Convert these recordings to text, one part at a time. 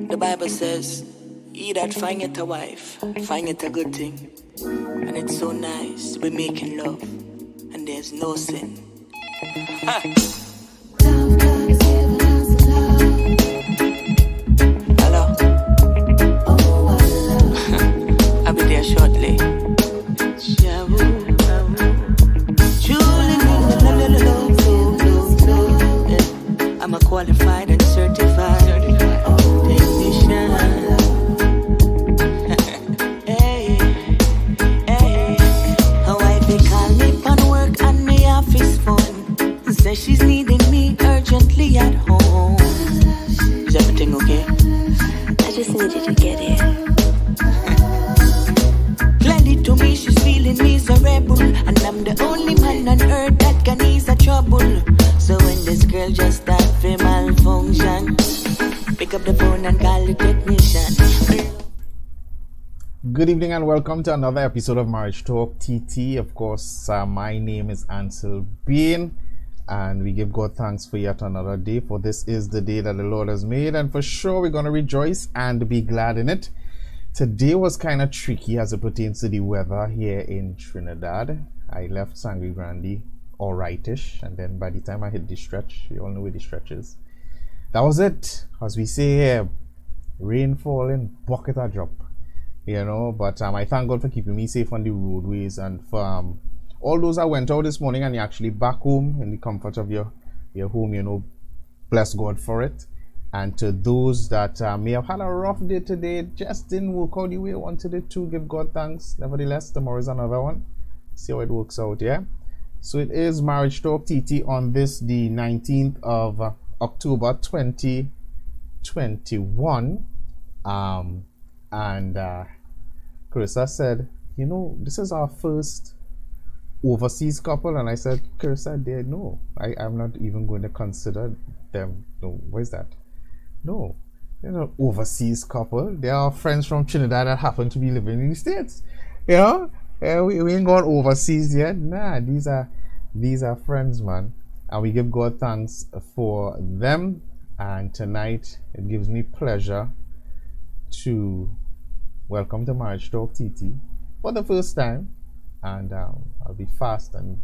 The Bible says, he that findeth a wife, findeth a good thing. And it's so nice, we're making love, and there's no sin. Hello. I'll be there shortly. I'm a qualified and certified technician. Hey, hey. A wifey call me on work and me office phone. Says she's needing me urgently at home. Is everything okay? I just needed to get here. Plenty to me, she's feeling miserable, and I'm the only man on earth that can ease her trouble. So when this girl just start to malfunction, pick up the phone and call the technician. Good evening and welcome to another episode of Marriage Talk TT. Of course, my name is Ansel Bain, and we give God thanks for yet another day, for this is the day that the Lord has made, and for sure we're going to rejoice and be glad in it. Today was kind of tricky as it pertains to the weather here in Trinidad. I left Sangre Grande alrightish, and then by the time I hit the stretch, you all know where the stretch is, that was it. As we say here, rain falling, bucket a drop, you know. But I thank God for keeping me safe on the roadways, and for all those that went out this morning and you're actually back home in the comfort of your home, you know, bless God for it. And to those that may have had a rough day today, it just didn't work out the way you wanted it to, give God thanks. Nevertheless, tomorrow is another one. See how it works out, yeah? So it is Marriage Talk TT on this, the 19th of October 2021. And Carissa said, you know, this is our first overseas couple. And I said, Carissa, no, I'm not even going to consider them. No, where's that? No, they're not overseas couple. They are friends from Trinidad that happen to be living in the States. You know, we ain't gone overseas yet. Nah, these are friends, man, and we give God thanks for them. And tonight it gives me pleasure to welcome to Marriage Talk TT for the first time, and I'll be fast and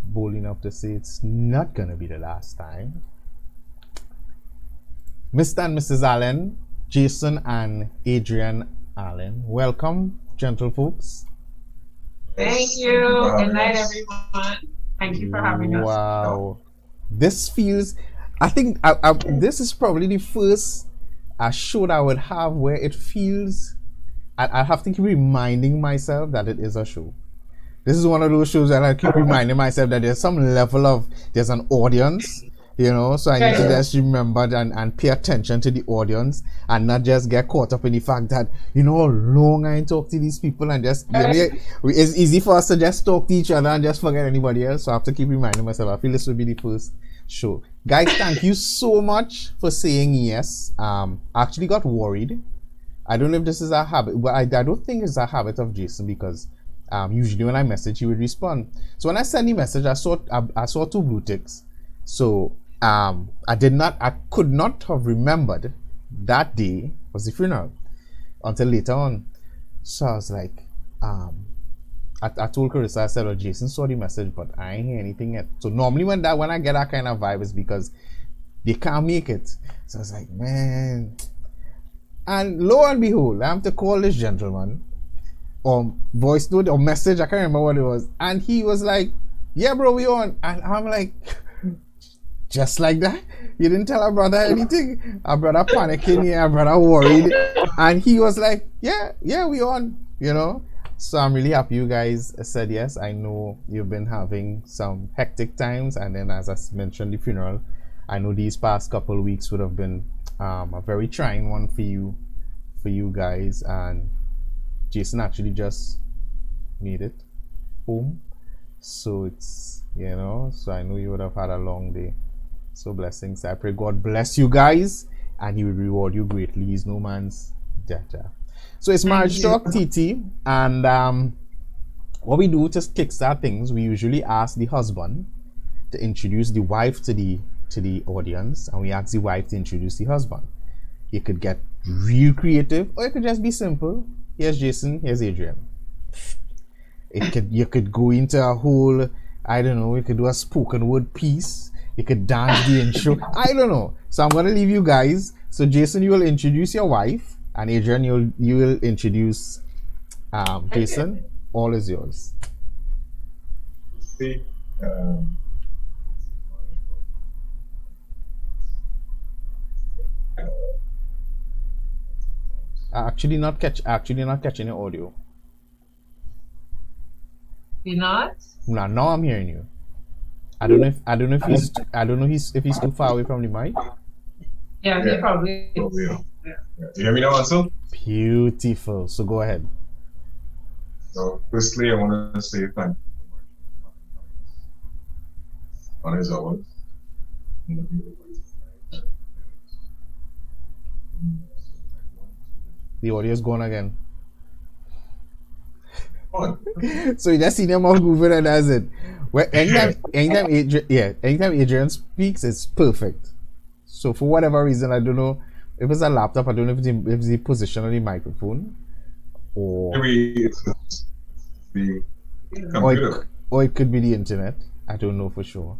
bold enough to say it's not gonna be the last time. Mr. and Mrs. Allen, Jason and Adrian Allen, welcome, gentle folks. Thank you. Good night, everyone. Thank you for having us. Wow, this feels, I think this is probably the first show that I would have where it feels, I have to keep reminding myself that it is a show. This is one of those shows that I keep reminding myself that there's some level of, there's an audience, you know, so I need to just remember and pay attention to the audience and not just get caught up in the fact that, you know, how long I talk to these people and just, you know, it's easy for us to just talk to each other and just forget anybody else. So I have to keep reminding myself. I feel this will be the first show. Guys, thank you so much for saying yes. I actually got worried. I don't know if this is a habit, but I don't think it's a habit of Jason, because usually when I message, he would respond. So when I sent the message, I saw 2 blue ticks. So I could not have remembered that day was the funeral until later on. So I was like, I told Carissa, I said, oh, Jason saw the message, but I ain't hear anything yet. So normally when I get that kind of vibe, is because they can't make it. So I was like, man. And lo and behold, I have to call this gentleman, or voice note or message, I can't remember what it was, and he was like, yeah bro, we on. And I'm like, just like that? You didn't tell our brother anything? Our brother panicking here, our brother worried, and he was like, yeah, we on, you know. So I'm really happy you guys said yes. I know you've been having some hectic times, and then as I mentioned, the funeral, I know these past couple of weeks would have been a very trying one for you guys. And Jason actually just made it home, so it's, you know, so I know you would have had a long day. So blessings. I pray God bless you guys and he will reward you greatly. He's no man's debtor. So it's Marriage Talk TT, and what we do to kickstart things, we usually ask the husband to introduce the wife to the to the audience and we ask the wife to introduce the husband. You could get real creative, or it could just be simple. Here's Jason, here's Adrian. You could go into a whole, I don't know, you could do a spoken word piece. You could dance the intro. I don't know. So I'm gonna leave you guys. So Jason, you will introduce your wife, and Adrian, you will introduce Jason. All is yours. See, Actually not catching your audio. You're not? Now I'm hearing you. I don't know if he's too far away from the mic. Yeah, he probably is. yeah. You hear me now, also? Beautiful. So go ahead. So, firstly, I want to say thank you on his own. The audio is gone again. So you just see them all moving and that's it. Well, anytime Adrian speaks, it's perfect. So for whatever reason, I don't know if it's a laptop, I don't know if it's the position of the microphone or Maybe it's the computer. or it could be the internet. I don't know for sure.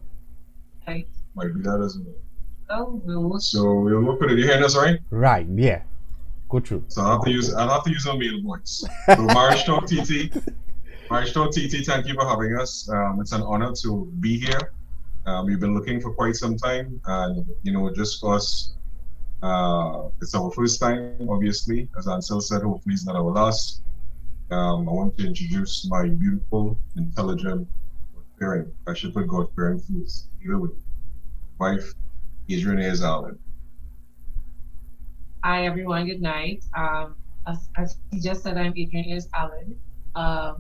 Right. Might be that as well. Oh, we'll So we'll look at it. You hearing us, right? Right, yeah. Go through. So I'll have to use a male voice. So Marriage Talk TT, thank you for having us. It's an honor to be here. We've been looking for quite some time, and just for us, it's our first time, obviously. As Ansel said, hopefully it's not our last. I want to introduce my beautiful, intelligent parent. I should put God parent first. Here with wife, Adrian Ayers Allen. Hi, everyone. Good night. As he just said, I'm Adrian Ayers Allen.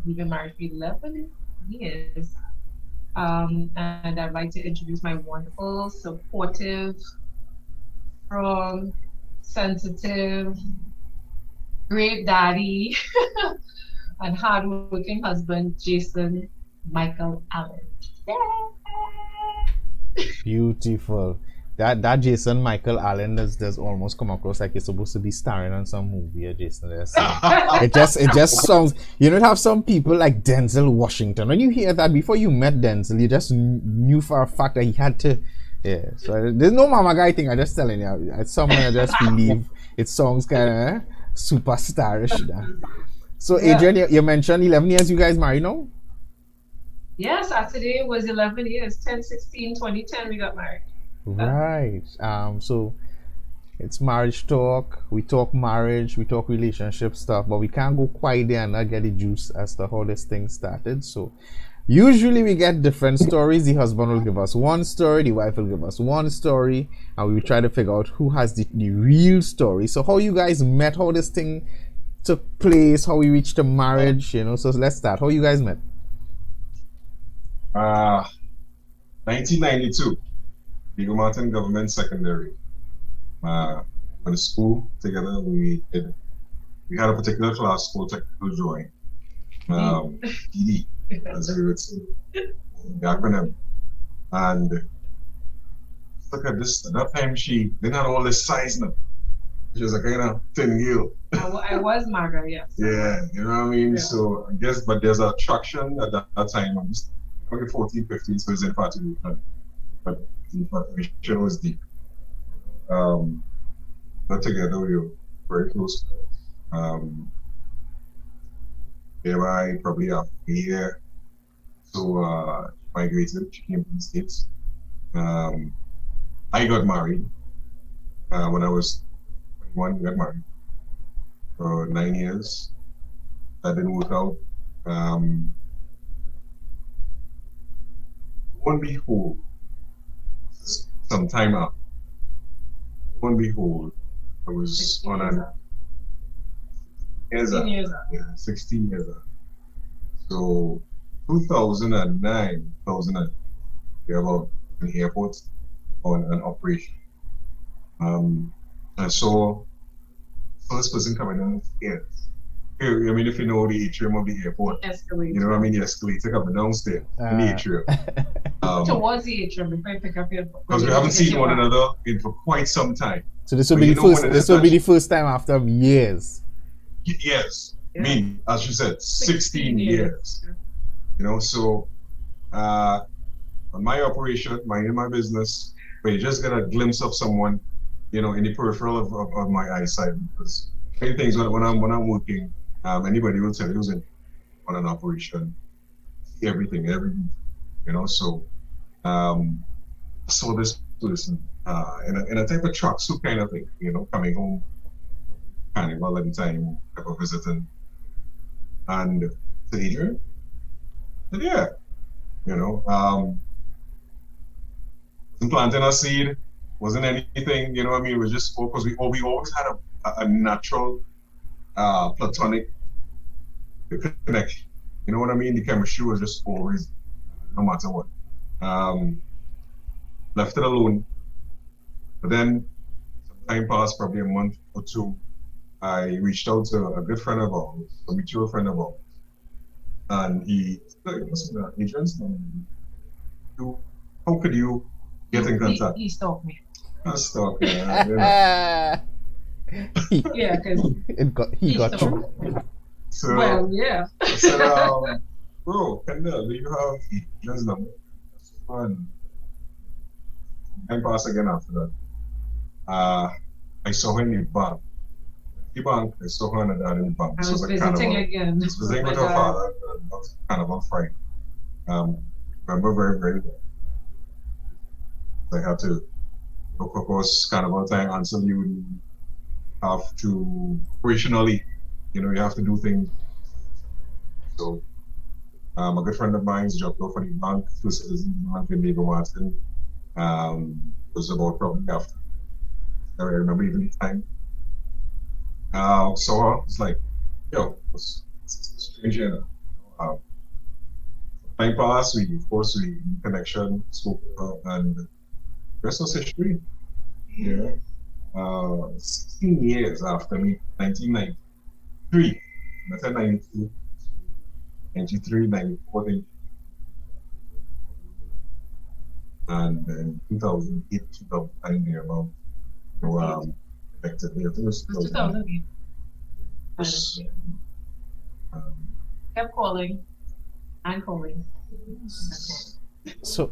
We've been married for 11 years. And I'd like to introduce my wonderful, supportive, strong, sensitive, great daddy, and hardworking husband, Jason Michael Allen. Beautiful. That Jason Michael Allen does almost come across like he's supposed to be starring on some movie. Jason, it just sounds. You know, have some people like Denzel Washington. When you hear that before you met Denzel, you just knew for a fact that he had to. Yeah. So there's no mama guy thing. I'm just telling you. It's something I just believe it sounds kind of superstarish. So Adrian, you mentioned 11 years. You guys married now? Yes, Saturday was 11 years. 10/16/2010 we got married. Right. So it's marriage talk. We talk marriage, we talk relationship stuff, but we can't go quite there and not get the juice as to how this thing started. So usually we get different stories. The husband will give us one story, the wife will give us one story, and we will try to figure out who has the real story. So how you guys met, how this thing took place, how we reached a marriage, So let's start. How you guys met? 1992. Eagle Mountain Government Secondary. Went to school together. We had a particular class called Technical Drawing. TD, as we would say, the acronym. And look at this. At that time, she didn't have all this size now. She was a kind of thin girl. I was magra, yes. Yeah, you know what I mean? Yeah. So I guess, but there's attraction at that time. I'm just probably 14, 15, so it's infatuation. But the infatuation was deep. But together we were very close. Thereby, probably after a year, so migrated, she came to the States. I got married when I was 21, got married for 9 years. That didn't work out. Lo and behold, some time up. Lo and behold, I was on an 16 years up. yeah, 16 years up. So 2009, we were about in the airport on an operation. I saw first person coming down the stairs. I mean, if you know the atrium of the airport, Escalator. you know what I mean? The escalator coming downstairs in the atrium. Towards the atrium before you pick up your. Because we haven't seen one another in for quite some time. So this will But be you the know first. when it This is will be the touch- first time after years. Yes. Yeah. Me, as you said, 16 years. You know, so on my operation, minding my business, but you just get a glimpse of someone, you know, in the peripheral of my eyesight. Because many things when I'm working, anybody will tell you who's on an operation, everything, you know. So I saw this person in a type of truck suit kind of thing, you know, coming home, carnival at the time, ever visiting, and said, Adrian, I said, yeah, you know, wasn't planting a seed, wasn't anything, you know what I mean? It was just because we always had a natural platonic connection. You know what I mean? The chemistry was just always, no matter what. Left it alone. But then some time passed, probably a month or two, I reached out to a good friend of ours, a mutual friend of ours. And he said, listen, Adrian's how could you get in contact? He stalked me. That's talk, you know. Yeah, because he got through. So well, yeah. I said, bro, Kendall, do you have Adrian's number? And time passed again after that. I saw her in the bank. I saw her and her dad in the bank. I This was a visiting carnival. again. I was visiting with her father, not kind of on Friday. Remember very, very well. I had to, of course, carnival time, answer you have to, operationally, you know, you have to do things. So, a good friend of mine dropped off at the bank, First Citizens Bank in David Martin. Was about probably after. I remember even the time. So I was like, yo, it's strange, you know. Time passed, we in connection, spoke with her, and the rest was history. Yeah. 16 years after me, 1993. I said 92, 93, 94, and then 2008, 2009, thereabout. So, effectively, I think it was 2008. 2008. Um, Kept calling and calling. So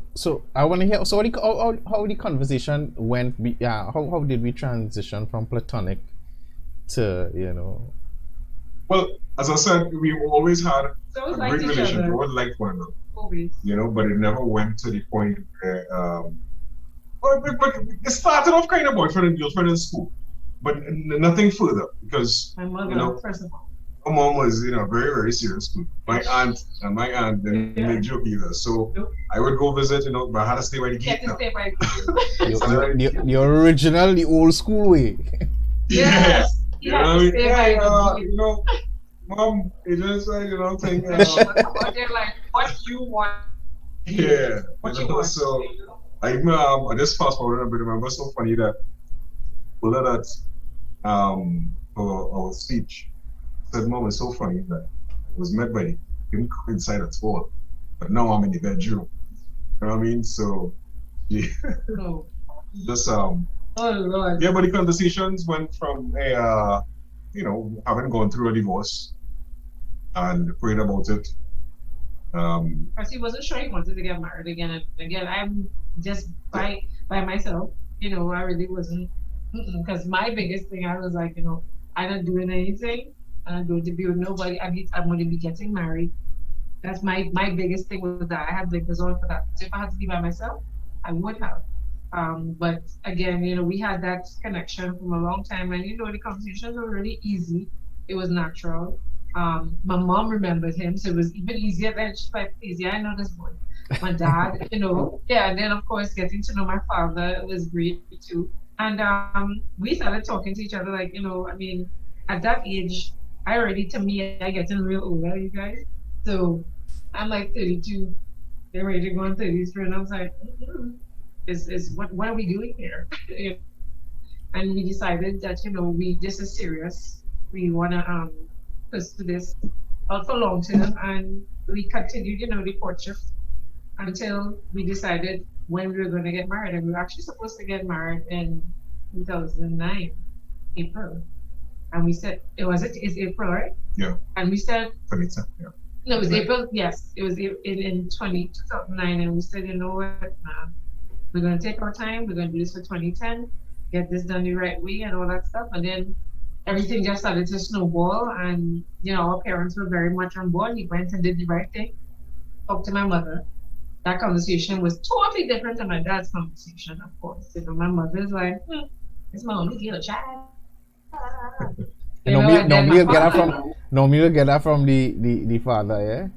I want to hear. So how the conversation went? How did we transition from platonic to, you know? well, as I said, we always had So it a was like great each relationship. We other. always liked one another, Always. you know, but it never went to the point where, but it started off kind of boyfriend and girlfriend in school, but nothing further because, My mother, you know, first of all. my mom was, you know, very, very serious school. My aunt didn't Yeah. make joke either. So Nope. I would go visit, you know, but I had to stay by the You have gate to now. stay by The original, the old school way. Yeah. You You know have what I to mean? stay Yeah, by the you know, mom, it just, you know, thing, But they're like, what you want? yeah. What You you know, want? so I just fast forward a bit. Remember, so funny that for our speech said, "Mom, it's so funny that I was met by you didn't come inside at all, but now I'm in the bedroom." You know what I mean? So, yeah, No. just Oh Lord. yeah. But the conversations went from you know, having gone through a divorce and prayed about it. Because he wasn't sure he wanted to get married again and again. I'm just by myself. You know, I really wasn't. Because my biggest thing, I was like, you know, I'm not doing anything. I'm not going to be with nobody. I'm going to be getting married. That's my biggest thing with that. I have blinkers on for that. So if I had to be by myself, I would have. But again, you know, we had that connection from a long time, and you know, the conversations were really easy. It was natural. My mom remembered him, so it was even easier. Then she's like, "Please, yeah, I know this boy." My dad, you know, yeah. And then of course, getting to know my father was great too. And we started talking to each other, like, you know, I mean, at that age, to me, I getting real older, you guys. So I'm like 32, they're ready to go on 33, and I was like, what are we doing here? You know? And we decided that, you know, this is serious. We want to pursue this out for long term, and we continued, you know, the courtship until we decided when we were going to get married. And we were actually supposed to get married in 2009, April. And we said, it's April, right? Yeah. And we said, Yeah. no, it was April. Yes, it was in 2009. And we said, you know what, we're going to take our time. We're going to do this for 2010, get this done the right way and all that stuff. And then everything just started to snowball. And, our parents were very much on board. He went and did the right thing. Talked to my mother. That conversation was totally different than my dad's conversation, of course. My mother's like, it's my only little child. Normally you get that from the father, yeah?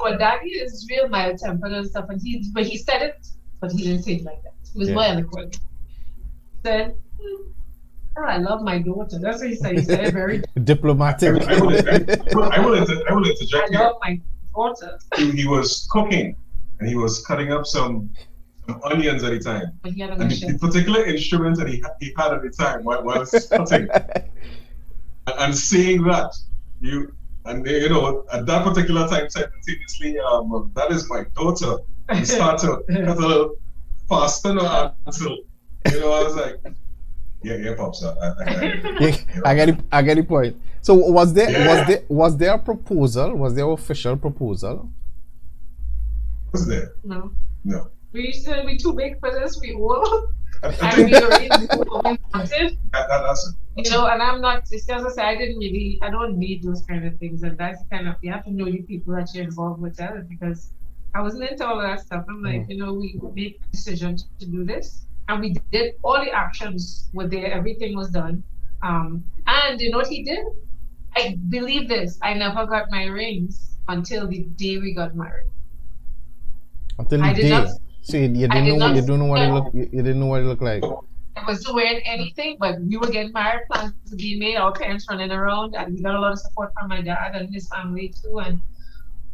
But daddy is real mild tempered and stuff, and he said it, but he didn't say it like that. He was more eloquent. He said, I love my daughter. That's what he said. He said it very diplomatic. I will interject I love my daughter. He was cooking and he was cutting up some onions at the time. But he had a And mission. the particular instrument that he had at the time was cutting. And saying that, at that particular time, simultaneously, that is my daughter. He started to cut a little faster now until, I was like, yeah, Pops. I get the point. So was there a proposal? Was there an official proposal? Was there? No. No. We used to be too big for this. We all. I And think we already knew what we wanted. that's it. And I'm not, it's just as I don't need those kind of things. And that's you have to know the people that you're involved with that, because I wasn't into all of that stuff. I'm like, we made a decision to do this. And we did, all the actions were there, everything was done. And you know what he did? I believe this, I never got my rings until the day we got married. Until the day. So you didn't know what it looked like. I wasn't wearing anything, but we were getting married, plans to be made, our parents running around, and we got a lot of support from my dad and his family too.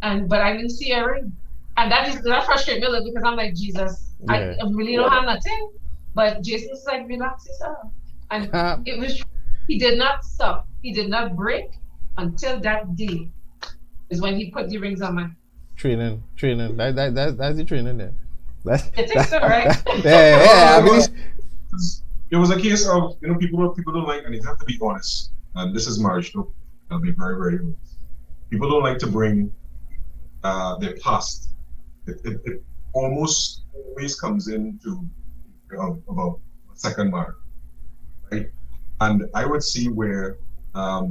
But I didn't see a ring. And that frustrated me a little, because I'm like, Jesus, I really don't have nothing. But Jason was like, relax yourself. And it was, he did not stop. He did not break until that day is when he put the rings on my training. That's the training there. It takes it, right? I mean, it was a case of, people don't like, and you have to be honest. And this is marriage, though. I'll be very, very honest. People don't like to bring their past. It almost always comes into about second marriage, right? And I would see where I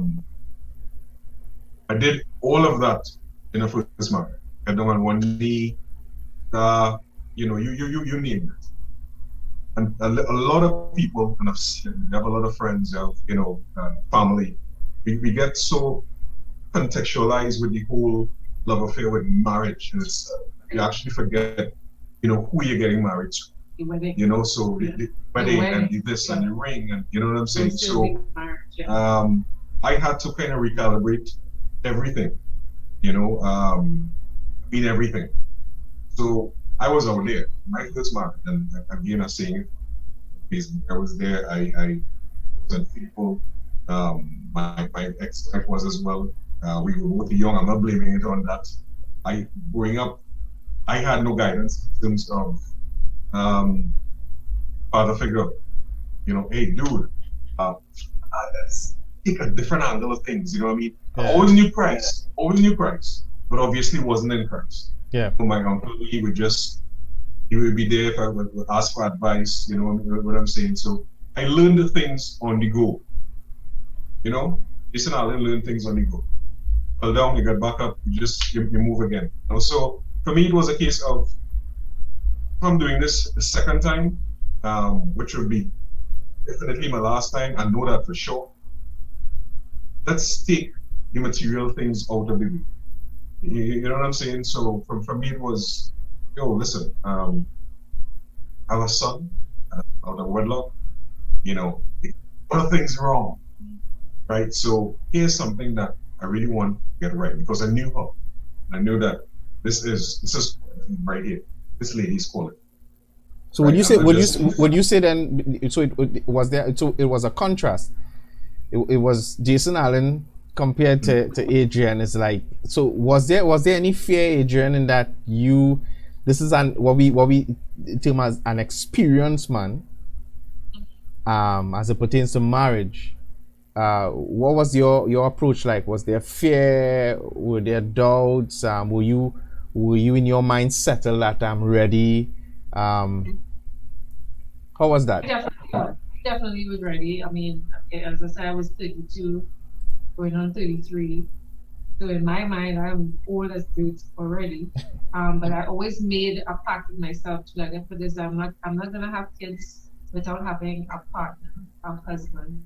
did all of that in a first marriage. I don't on one knee, you name it. And a lot of people, and I have a lot of friends, family, we get so contextualized with the whole love affair with marriage, and you actually forget, who you're getting married to. So the wedding and the this and the ring, and you know what I'm saying. So I had to kind of recalibrate everything, everything. So I was out there, my first marriage, and again I'm saying it. I was there. I was unfaithful. My ex-wife was as well. We were both young. I'm not blaming it on that. Growing up, I had no guidance in terms of father figure. Hey, dude, let's take a different angle of things. You know what I mean? Yeah. I always knew Christ, but obviously wasn't in Christ. Yeah. So my uncle, he would be there if I would ask for advice. You know what I'm saying? So I learned the things on the go. Jason Allen learned things on the go. Fell down, you get back up, you move again. So for me, it was a case of, if I'm doing this the second time, which would be definitely my last time, I know that for sure. Let's take the material things out of the way. You know what I'm saying? So for me, it was, listen, I have a son out of wedlock. A lot of things wrong, right? So here's something that I really want to get right, because I knew her. I knew that this is right here. This lady's quality. So would you say then? So it was a contrast. It was Jason Allen compared to Adrian. It's like, so was there any fear, Adrian, in that this is an what we term as an experienced man, as it pertains to marriage. What was your approach like? Was there fear? Were there doubts? Were you in your mind settled that I'm ready? How was that? Definitely was ready. I mean, as I said, I was 32, going on 33. So in my mind, I'm old as dirt already. But I always made a pact with myself to like after this, I'm not gonna have kids without having a partner, a husband.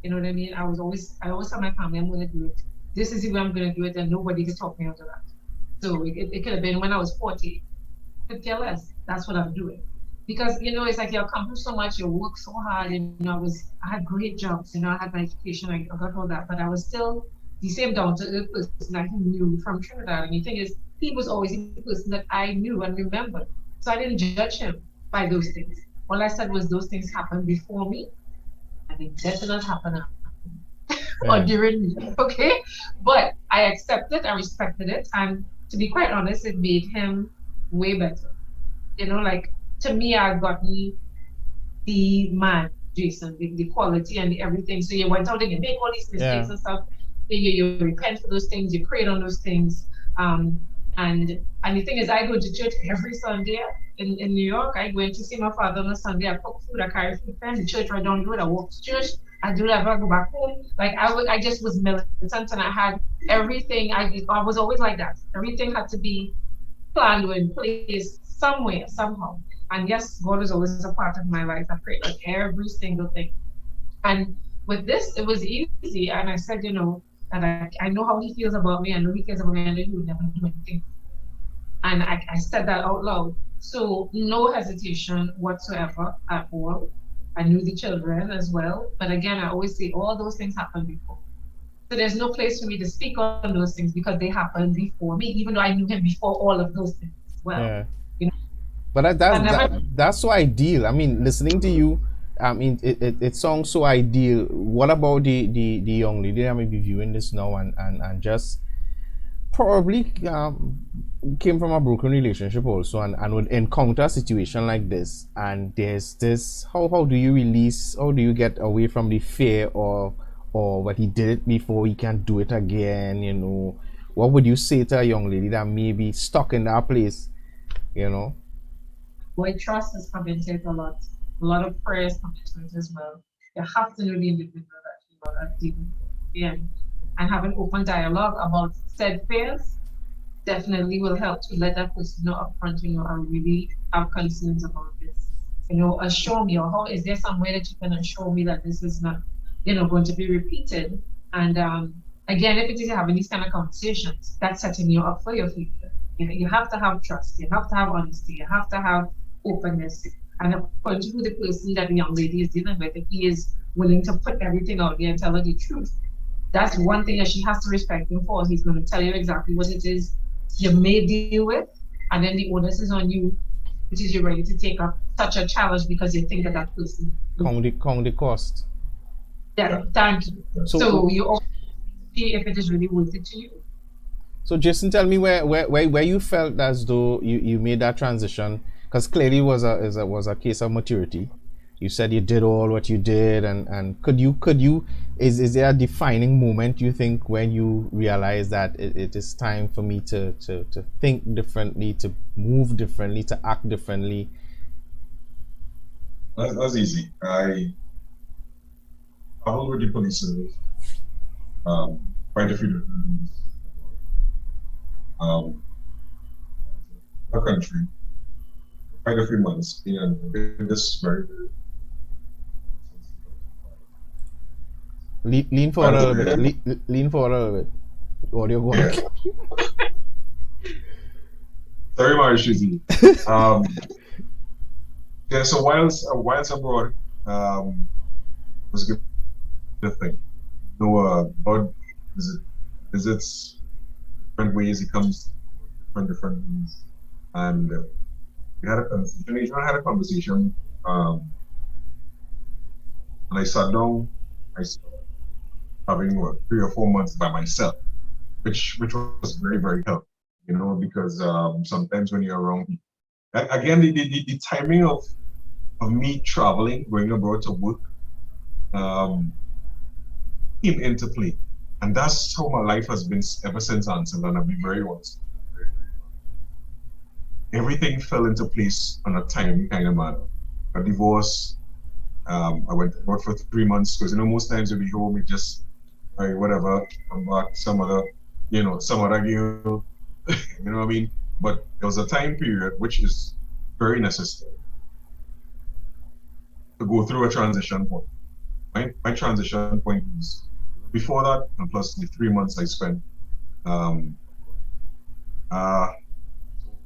You know what I mean? I always tell my family I'm gonna do it. This is the way I'm gonna do it, and nobody can talk me out of that. So it could have been when I was 40, could care less. That's what I'm doing. Because it's like you accomplish so much, you work so hard, and I had great jobs, I had my education, I got all that, but I was still the same down to earth person that he knew from Trinidad. And the thing is, he was always the person that I knew and remembered. So I didn't judge him by those things. All I said was those things happened before me, and it did not happen after or during me. Okay? But I accepted, I respected it, and to be quite honest, it made him way better. Like to me, I've gotten the man, Jason, the quality and the everything. So you went out and you make all these mistakes and stuff. You repent for those things, you prayed on those things. And the thing is, I go to church every Sunday in New York. I went to see my father on a Sunday. I cook food, I carry food from the church right down the road. I walk to church. I do that. I go back home. Like I just was militant, and I had everything. I was always like that. Everything had to be planned or in place somewhere, somehow. And yes, God is always a part of my life. I prayed like every single thing. And with this, it was easy. And I said, that I know how he feels about me. I know he cares about me. I know he would never do anything. And I said that out loud. So no hesitation whatsoever at all. I knew the children as well. But again, I always say all those things happened before. So there's no place for me to speak on those things because they happened before me, even though I knew him before all of those things as well. Yeah. But that's so ideal. I mean, listening to you, I mean, it sounds so ideal. What about the young lady that may be viewing this now and just probably came from a broken relationship also and would encounter a situation like this, and there's this, how do you get away from the fear or what he did it before, he can't do it again, what would you say to a young lady that may be stuck in that place, Boy, trust is coming to it a lot. A lot of prayers come into it as well. You have to know the individual that you are dealing with. Yeah. And have an open dialogue about said fears definitely will help to let that person know upfront, I really have concerns about this. Assure me, or how is there some way that you can assure me that this is not, going to be repeated? And again, if it is having these kind of conversations, that's setting you up for your future. You have to have trust, you have to have honesty, you have to have openness. And according to who the person that the young lady is dealing with, if he is willing to put everything out there and tell her the truth, that's one thing that she has to respect him for. He's going to tell you exactly what it is you may deal with, and then the onus is on you, which is you're ready to take up such a challenge because you think that person count the cost. Yeah, thank you. So you also see if it is really worth it to you. So Jason, tell me where you felt as though you made that transition, because clearly it was a case of maturity. You said you did all what you did, and could you is there a defining moment you think when you realize that it is time for me to think differently, to move differently, to act differently? That's easy. I traveled with the police service, quite a few different things. Our country, quite a few months, this very, very lean forward a little bit. Lean forward a little bit. Audio going. Yeah. Sorry, Marisha. So whilst abroad, was a good thing. God visits different ways. He comes from different ways, and we had a conversation. I had a conversation, and I sat down. I started having 3 or 4 months by myself, which was very, very helpful. Because sometimes when you're around people, again, the timing of me traveling, going abroad to work, came into play. And that's how my life has been ever since, Ansel, and I'll be very honest. Everything fell into place on a timely kind of manner. A divorce, I went abroad for 3 months because, most times you'll be home, you just, whatever, come back, some other girl, you know what I mean? But there was a time period which is very necessary to go through a transition point. My transition point was before that, and plus the 3 months I spent.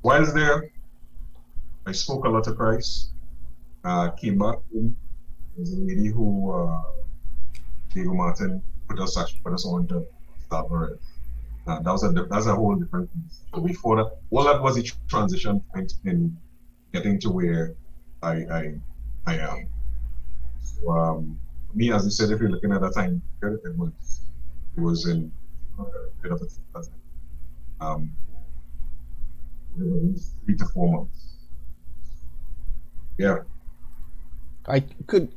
Whilst there, I spoke a lot to Christ. Came back home. There was a lady who, Diego Martin, put us on to start her. That's a whole different thing. So before that, all that was a transition point in getting to where I am. So, me, as you said, if you're looking at that time, it was in a bit of a time. 3 to 4 months. Yeah. I could,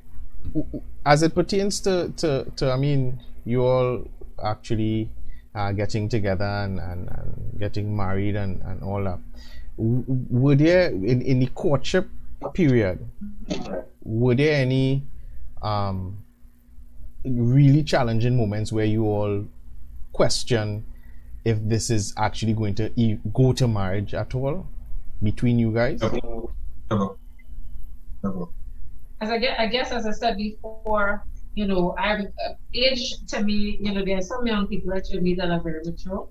as it pertains to I mean, you all actually getting together and getting married and all that. Were there, in the courtship period, were there any really challenging moments where you all question if this is actually going to go to marriage at all between you guys? Never. I guess, as I said before, age to me, there are some young people that you meet that are very mature.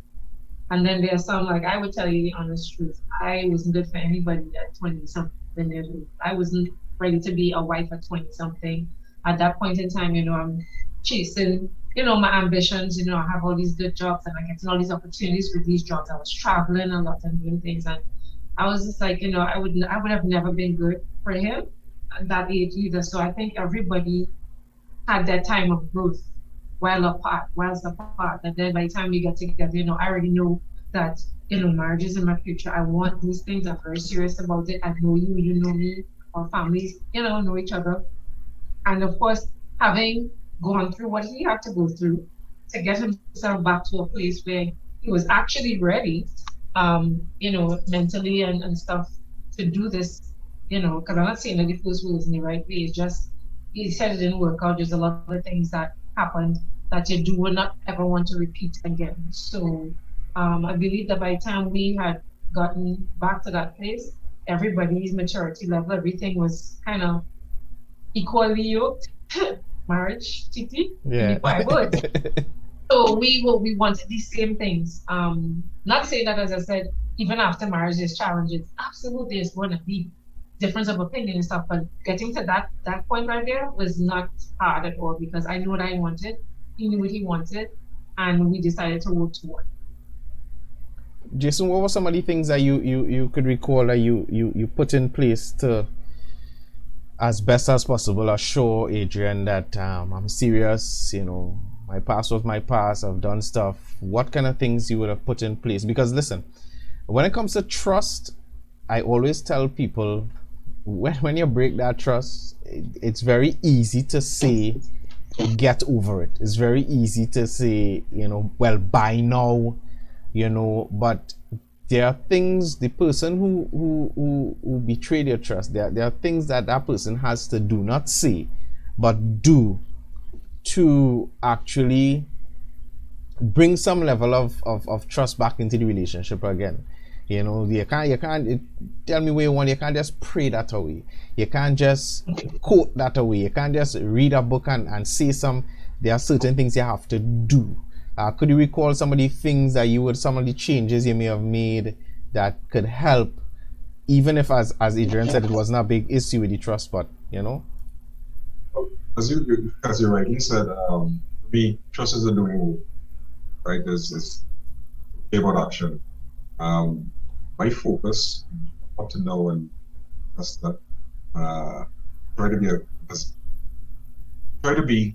And then there are some, like, I would tell you the honest truth. I wasn't good for anybody at 20-something years old. I wasn't ready to be a wife at 20-something. At that point in time, I'm chasing, my ambitions. I have all these good jobs and I'm getting all these opportunities with these jobs. I was traveling a lot and doing things. And I was just like, I would have never been good for him at that age either. So I think everybody had that time of growth whilst apart. And then by the time we get together, I already know that, marriage is in my future. I want these things. I'm very serious about it. I know you, you know me, our families, know each other. And of course, having gone through what he had to go through to get himself back to a place where he was actually ready, mentally and stuff to do this, because I'm not saying that the first was in the right way. It's just, he said it didn't work out. There's a lot of things that happened that you do not ever want to repeat again. So I believe that by the time we had gotten back to that place, everybody's maturity level, everything was kind of equally yoked. Marriage, Titi, yeah. So we wanted these same things. Not saying that, as I said, even after marriage there's challenges. Absolutely, there's going to be difference of opinion and stuff, but getting to that point right there was not hard at all because I knew what I wanted, he knew what he wanted, and we decided to work toward. Jason, what were some of the things that you could recall that you put in place to, as best as possible, assure Adrian that I'm serious, my past was my past, I've done stuff? What kind of things you would have put in place? Because listen, when it comes to trust, I always tell people, when you break that trust, it's very easy to say, get over it. It's very easy to say, well, by now, but there are things, the person who betrayed your trust, there are things that person has to do, not say, but do, to actually bring some level of trust back into the relationship again. You can't tell me what you want. You can't just pray that away. You can't just quote that away. You can't just read a book and say there are certain things you have to do. Could you recall some of the things that some of the changes you may have made that could help, even if, as Adrian said, it wasn't a big issue with the trust, but As you rightly said, trust is a doing move, right? It's about action. My focus up to now, and that's that. Try to be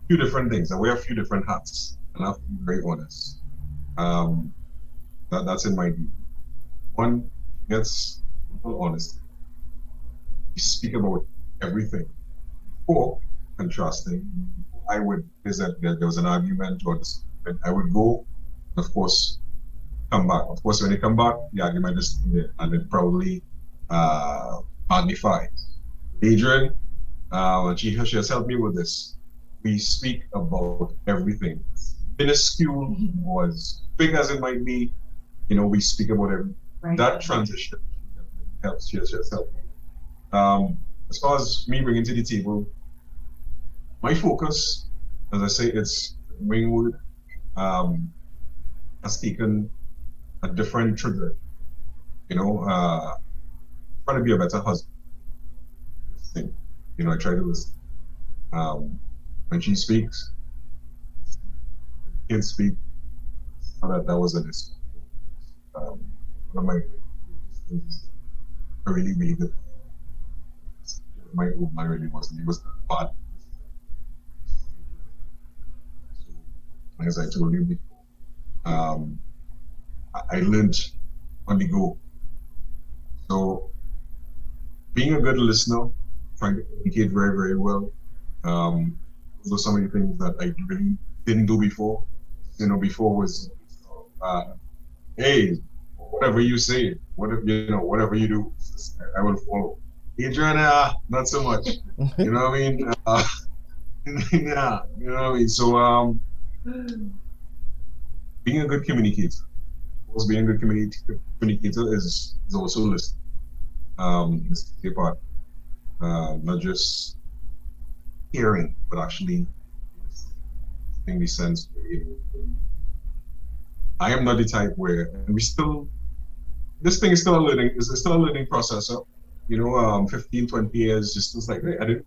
few different things. I wear a few different hats, and I have to be very honest. That's in my view. One, That's honest. We speak about everything. Before contrasting, I would is that there was an argument or disagreement. I would go, of course, come back. Of course, when they come back, the argument is there, and it probably magnify. Adrian, and she has helped me with this. We speak about everything, minuscule or as big as it might be. We speak about everything. Right. That transition helps. She has helped me. As far as me bringing to the table, my focus, as I say, it's Ringwood has taken a different trigger. Trying to be a better husband. This thing. I try to listen. When she speaks, kids speak. That was a list. One of my things, a really, really good. My really wasn't. It was bad. So, as I told you before, I learned on the go. So, being a good listener, trying to communicate very, very well. Those are some of the things that I really didn't do before. Before was, hey, whatever you say, whatever you do, I will follow. Adrian, not so much. You know what I mean? Yeah, you know what I mean? So, being a good communicator. Of course, being a good communicator is also listening. This is part. Not just hearing, but actually in the sense where I am not the type where, and this thing is still a learning process. So, 15, 20 years, just like, hey, I didn't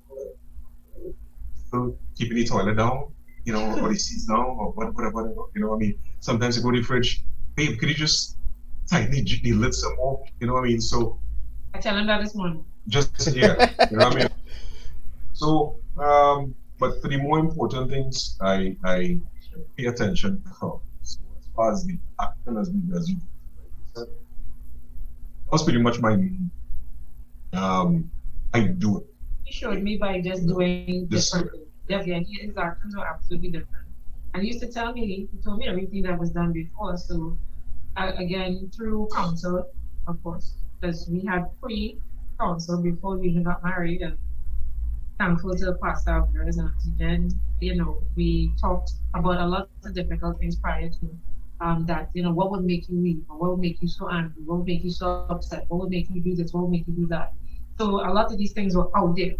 still keeping the toilet down, or the seats down, or whatever, what I mean? Sometimes you go to the fridge, babe, could you just tighten the lid some more? You know what I mean? So I tell him that this morning. Just, yeah, you know what I mean? So, but for the more important things, I pay attention to her. So as far as the action as you said, that was pretty much my main. I do it. He showed me by just doing differently. Yeah, his actions were absolutely different. And he used to tell me, he told me everything that was done before. So, again, through counsel, of course, because we had pre-counsel before we even got married, and thankful to the pastor of yours. And then, we talked about a lot of difficult things prior to that, what would make you leave, or what would make you so angry, what would make you so upset, what would make you do this, what would make you do that. So a lot of these things were out there,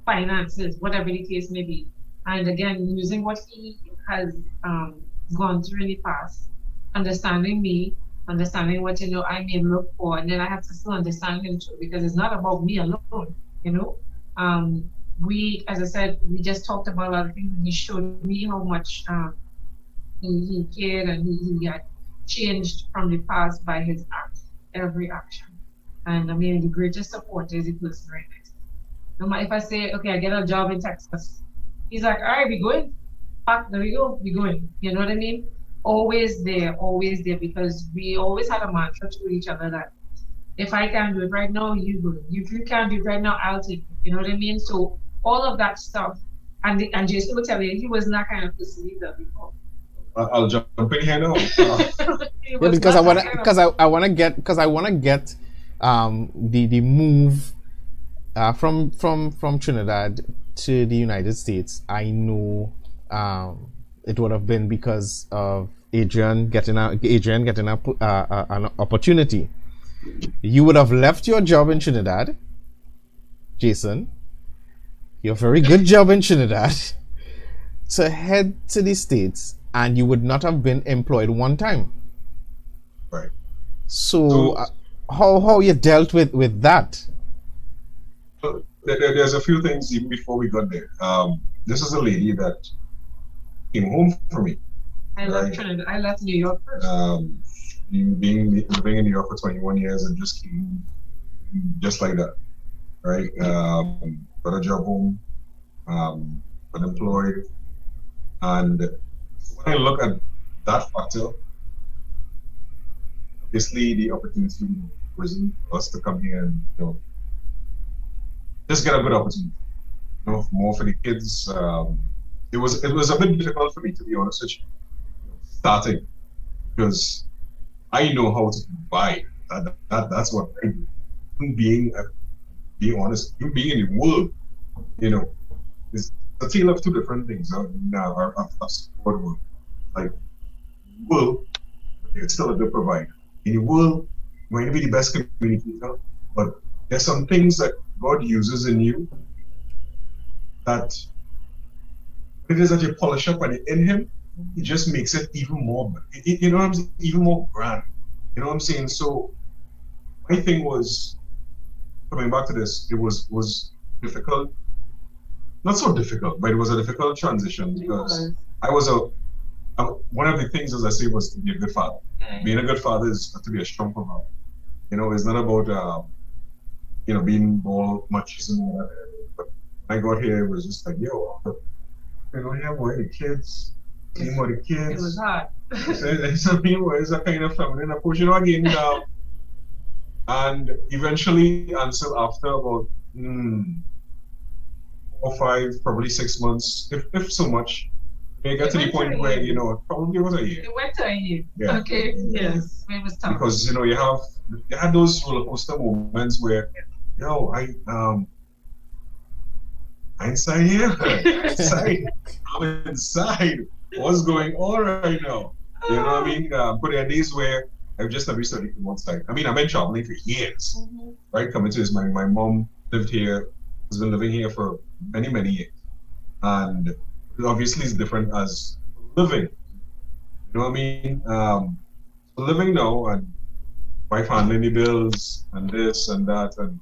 finances, whatever the case may be. And again, using what he has gone through in the past, understanding me, understanding what I may look for, and then I have to still understand him too, because it's not about me alone. We, as I said, we just talked about a lot of things, and he showed me how much he cared, and he had changed from the past by his act, every action. And I mean, the greatest support is the person right next. No matter if I say, okay, I get a job in Texas, he's like, all right, we going. Pack, there we go, we going. You know what I mean? Always there, because we always had a mantra to each other that if I can't do it right now, you do it. If you can't do it right now, I'll take it. You know what I mean? So all of that stuff, and Jason will tell you, he was not kind of person either before. I'll jump in here now. Yeah, because I want to get the move from Trinidad to the United States. I know it would have been because of Adrian getting an opportunity. You would have left your job in Trinidad, Jason, your very good job in Trinidad, to head to the States, and you would not have been employed one time. Right. So how you dealt with that? There's a few things even before we got there. This is a lady that came home for me. I left Trinidad. I left New York first. Living in New York for 21 years and just came just like that, right? Got a job home, unemployed, and when I look at that factor, obviously the opportunity prison for us to come here and just get a good opportunity. More for the kids. It was a bit difficult for me, to be honest with you, starting, because I know how to provide. That's what I do. Being honest, you being in the world, it's a tale of two different things. Our support world, like world, it's still a good provider. In the world, you might be the best communicator, but there's some things that God uses in you that it is that you polish up and in Him, He just makes it even more. You know what I'm saying? Even more grand. You know what I'm saying? So my thing was, coming back to this, it was difficult. Not so difficult, but it was a difficult transition because one of the things, as I say, was to be a good father. Being a good father is to be a strong provider. It's not about being all machismo or whatever. But when I got here, it was just like, here were the kids, seeing what the kids. It was hard. It's a kind of feminine approach, again. And eventually, until after about 4 or 5, probably 6 months, if so much, it got to the point where, it probably was a year. It went to a year. Yeah. Okay, yes. It was tough. Because, you had those roller coaster moments where, I'm inside here. I'm inside. What's going on right now? You know what I mean? But there are days where I've just never studied from one side. I mean, I've been traveling for years, right? Coming to this, my mom lived here, has been living here for many, many years. And it obviously is different as living. You know what I mean? So living now and wife handling the bills and this and that, and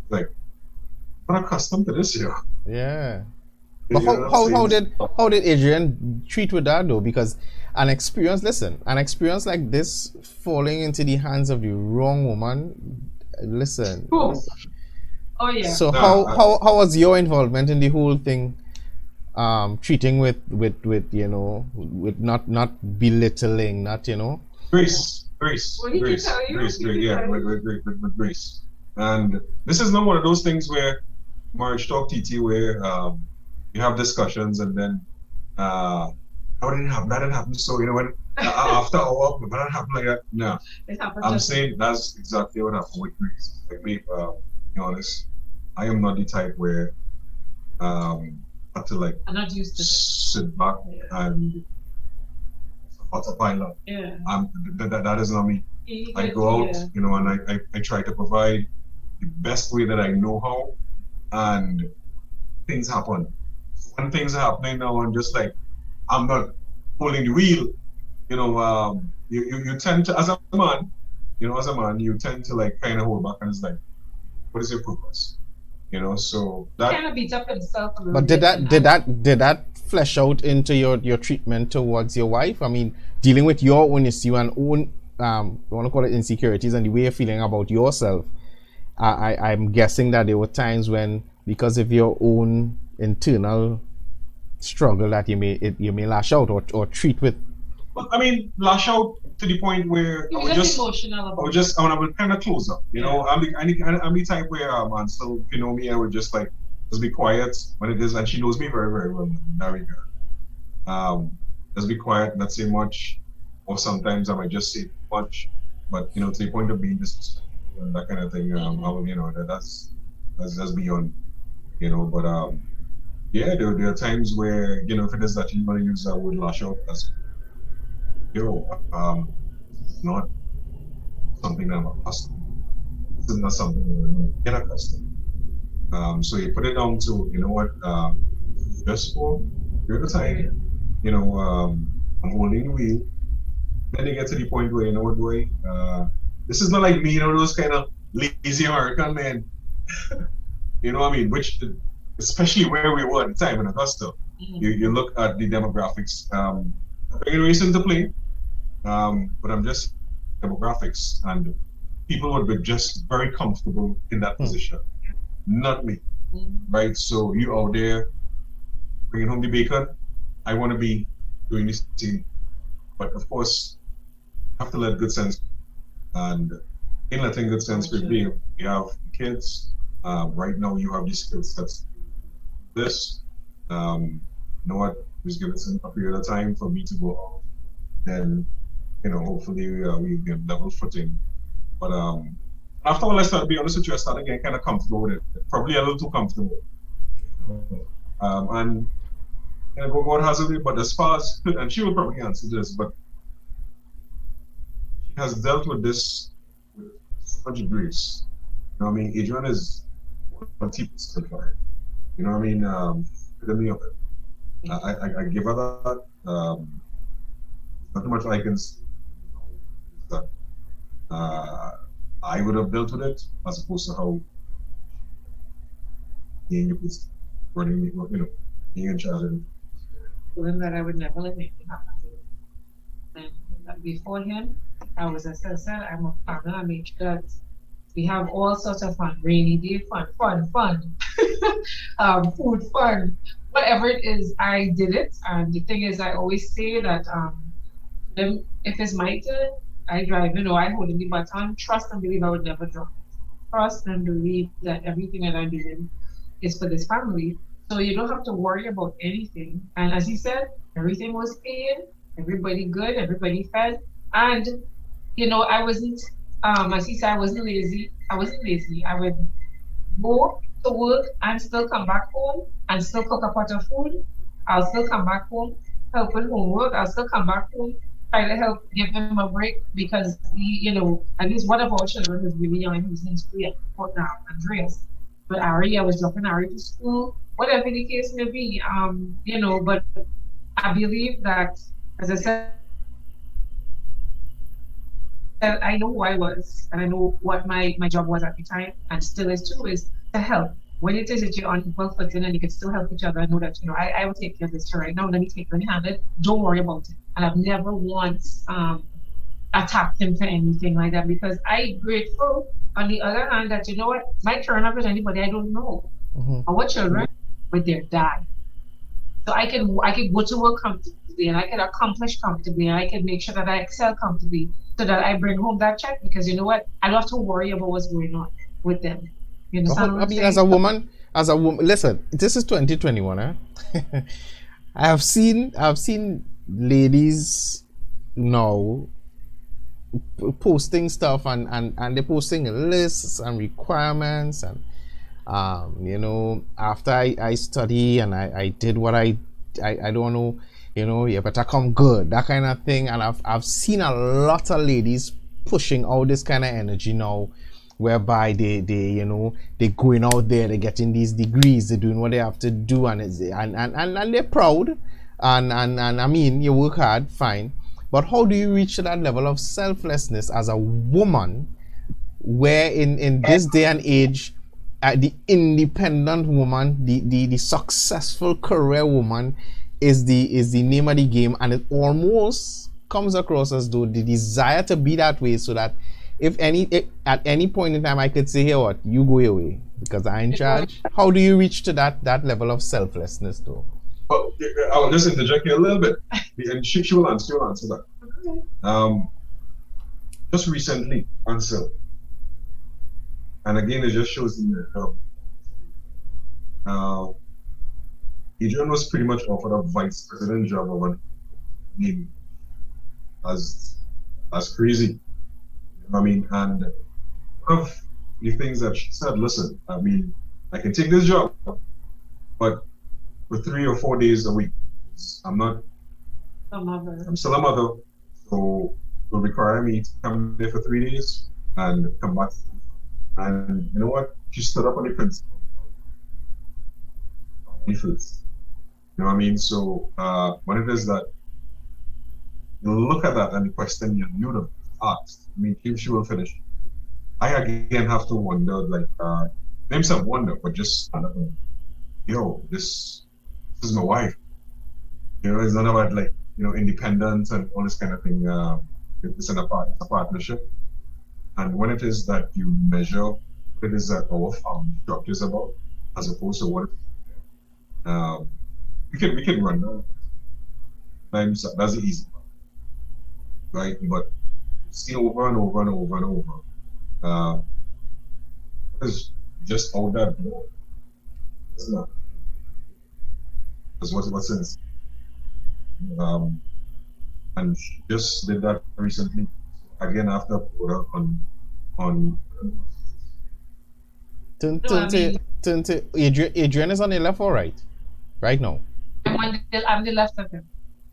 like, I'm not accustomed to this here. Yeah. But how did Adrian treat with that though? Because an experience like this, falling into the hands of the wrong woman, listen. Oh yeah. So how was your involvement in the whole thing? Treating with not belittling, not Grace. Well, he can tell you. Yeah, with grace. And this is not one of those things where marriage talk TT where you have discussions and then that didn't happen. So when after hour, but that happened like that. No, I'm saying that's exactly what happened with Grace. Like me, to be honest, I am not the type where have to like I'm not used to sit back and autopilot. Yeah. That is not me. I go out, and I try to provide the best way that I know how, and things happen. When things are happening now, I'm just like, I'm not holding the wheel. You tend to, as a man, you tend to like kind of hold back, and it's like, what is your purpose? So that kind of beats up himself a little But did that flesh out into your treatment towards your wife? I mean, dealing with your own issue and own I want to call it insecurities and the way you're feeling about yourself. I'm guessing that there were times when, because of your own internal struggle, that you may lash out or treat with. Well, I mean, lash out to the point where I would just emotional about I would kind of close up. I'm the type where man, still, if you know me, I would just be quiet when it is, and she knows me very, very well in that regard. Just be quiet, not say much, or sometimes I might just say too much, but to the point of being disrespectful and that kind of thing. That's beyond. But yeah, there are times where if it is that you want to use that word lash out, that's it's not something that I'm accustomed to. This is not something that I'm get accustomed. So you put it down to, just for a period of time, I'm holding the wheel. Then you get to the point where, boy, this is not like me, those kind of lazy American men. You know what I mean? Which, especially where we were at the time in Augusta, you look at the demographics. Bringing race into play, but I'm just demographics, and people would be just very comfortable in that position. Not me, right? So you out there bringing home the bacon. I want to be doing this team, but of course, have to let good sense. And in letting good sense prevail. We have kids. Right now, you have these skill sets. This, you know what? Just give us a period of time for me to go out. Then, hopefully we get level footing. But after all, I started, to be honest with you, I started getting kind of comfortable with it. Probably a little too comfortable. And God has a way, but as far as, and she will probably answer this, but she has dealt with this with such grace. You know what I mean? Adrian is 100% for her. You know what I mean? Epitome of it. I give her that. Not too much I can say. That I would have dealt with it as opposed to how being running, being in charge. Told him that I would never let anything happen to him. And before him, I was, as I said, I'm a farmer. I make sure that we have all sorts of fun, rainy day fun, food fun, whatever it is, I did it. And the thing is, I always say that if it's my turn, I drive, I hold the baton, trust and believe I would never drop it. Trust and believe that everything that I'm doing is for this family. So you don't have to worry about anything. And as he said, everything was paid, everybody good, everybody fed. And, I wasn't, as he said, I wasn't lazy. I would go to work and still come back home and still cook a pot of food. I'll still come back home, help with homework. I'll still come back home, try to help give him a break because he, at least one of our children is really young. He's in school at Fort now, Andreas. But I was dropping Ari to school, whatever the case may be. But I believe that, as I said, I know who I was and I know what my job was at the time and still is too, is to help. When it is that you're on equal footing and you can still help each other, I know that, I will take care of this right now. Let me take your hand. Don't worry about it. And I've never once attacked him for anything like that because I'm grateful. On the other hand, that might turn up with anybody I don't know. Our children with their dad. So I can go to work comfortably and I can accomplish comfortably and I can make sure that I excel comfortably so that I bring home that check because I don't have to worry about what's going on with them. You understand what I'm saying? As a woman, listen, this is 2021, eh? I have seen ladies now posting stuff and they're posting lists and requirements and after I study and I did what I don't know, you better come good, that kind of thing. And I've seen a lot of ladies pushing all this kind of energy now, whereby they going out there, they're getting these degrees, they're doing what they have to do, and they're proud, and I mean, you work hard, fine. But how do you reach that level of selflessness as a woman, where in this day and age, the independent woman, the successful career woman is the name of the game, and it almost comes across as though the desire to be that way, so that if at any point in time I could say, hey, what, you go your way because I'm in charge. How do you reach to that level of selflessness though? Well, I'll just interject here a little bit, and she will answer that. Okay. Just recently, Ansel, and again, it just shows the Adrian was pretty much offered a vice president job of an Navy. As crazy, you know what I mean? And one of the things that she said, listen, I mean, I can take this job, but for 3 or 4 days a week, I'm still a mother, so it will require me to come there for 3 days and come back. And you know what? She stood up on the principle. First. You know what I mean? So when it is that you look at that and the question you would have asked, I mean, if she will finish, I again have to wonder, like, maybe some wonder, but just stand up and, this is my wife. It's not about like, independence and all this kind of thing. It's a partnership. And when it is that you measure what it is that our family structure is about, as opposed to what we can run now. That's the easy part, right? But see over and over and over and over Uh, because just out that door. It's not. That's what's in it. And she just did that recently. Again, after Pura on. Turn, No, I mean, turn to Adrian. Adrian is on your left or right? Right now. I'm the left of him.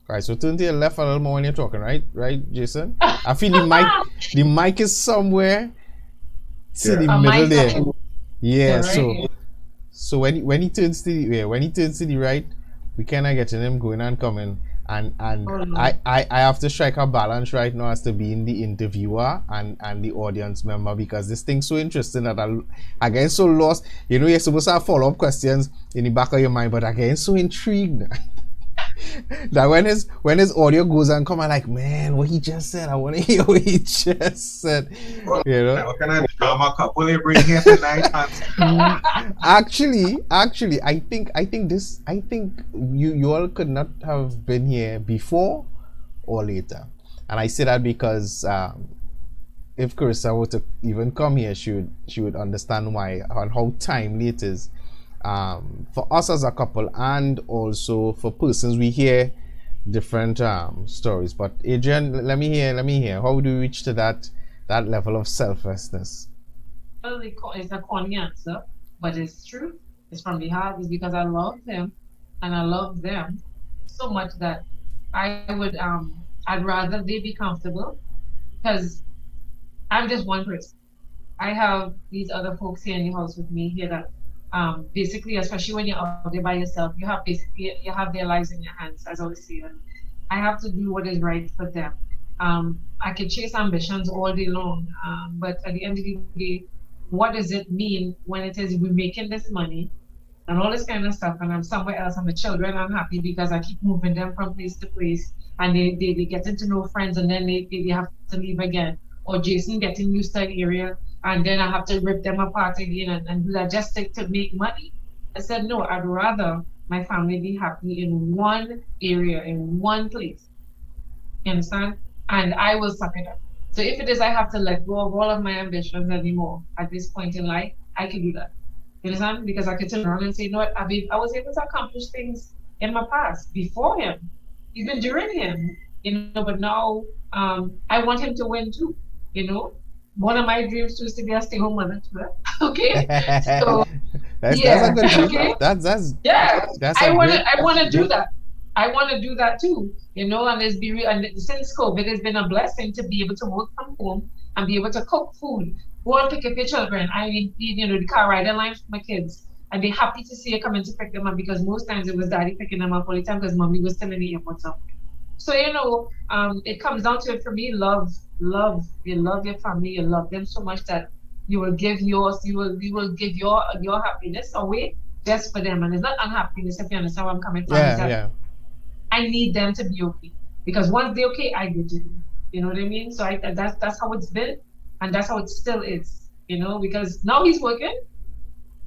Right, so turn to your left a little more when you're talking, right? Right, Jason? I feel the mic is somewhere to the On my middle there. side. Yeah, Right. so when he turns to the right, we kinda getting him going and coming. And Oh, no. I have to strike a balance right now as to being the interviewer and the audience member, because this thing's so interesting that I get so lost. You know, you're supposed to have follow-up questions in the back of your mind, but I get so intrigued that when his audio goes and come, I'm like, man, what he just said, I want to hear what he just said. You know, What kind of drama couple they bring here tonight? actually, I think you all could not have been here before or later, and I say that because if Carissa were to even come here, she would understand why and how timely it is, for us as a couple, and also for persons we hear different stories. But Adrian, let me hear. How do you reach to that level of selflessness? Well, it's a corny answer, but it's true. It's from the heart. It's because I love him and I love them so much that I'd rather they be comfortable, because I'm just one person. I have these other folks here in the house with me here that basically, especially when you're out there by yourself, you have their lives in your hands, as I always say. And I have to do what is right for them. I can chase ambitions all day long, but at the end of the day, what does it mean when it is we're making this money and all this kind of stuff, and I'm somewhere else, and the children are happy because I keep moving them from place to place, and they getting to know friends, and then they have to leave again, or Jason getting used to the area, and then I have to rip them apart again and do that just to make money. I said, no, I'd rather my family be happy in one area, in one place. You understand? And I will suck it up. So if it is I have to let go of all of my ambitions anymore at this point in life, I can do that. You understand? Because I could turn around and say, you know what, I was able to accomplish things in my past before him, even during him, but now I want him to win too, One of my dreams too is to be a stay-home mother too. Okay? So that's yeah, a good dream. okay. That's I want to do that. I want to do that too, and it's be real. And since COVID, it's been a blessing to be able to work from home and be able to cook food, go and pick up your children. I mean, the car ride line for my kids, and they're happy to see you coming to pick them up, because most times it was daddy picking them up all the time because mommy was still in the airport somewhere. So it comes down to it for me. Love. You love your family. You love them so much that you will give yours. You will give your happiness away just for them, and it's not unhappiness, if you understand where I'm coming from. yeah. I need them to be okay, because once they're okay, I get to be. You know what I mean? So that's how it's been, and that's how it still is. Because now he's working,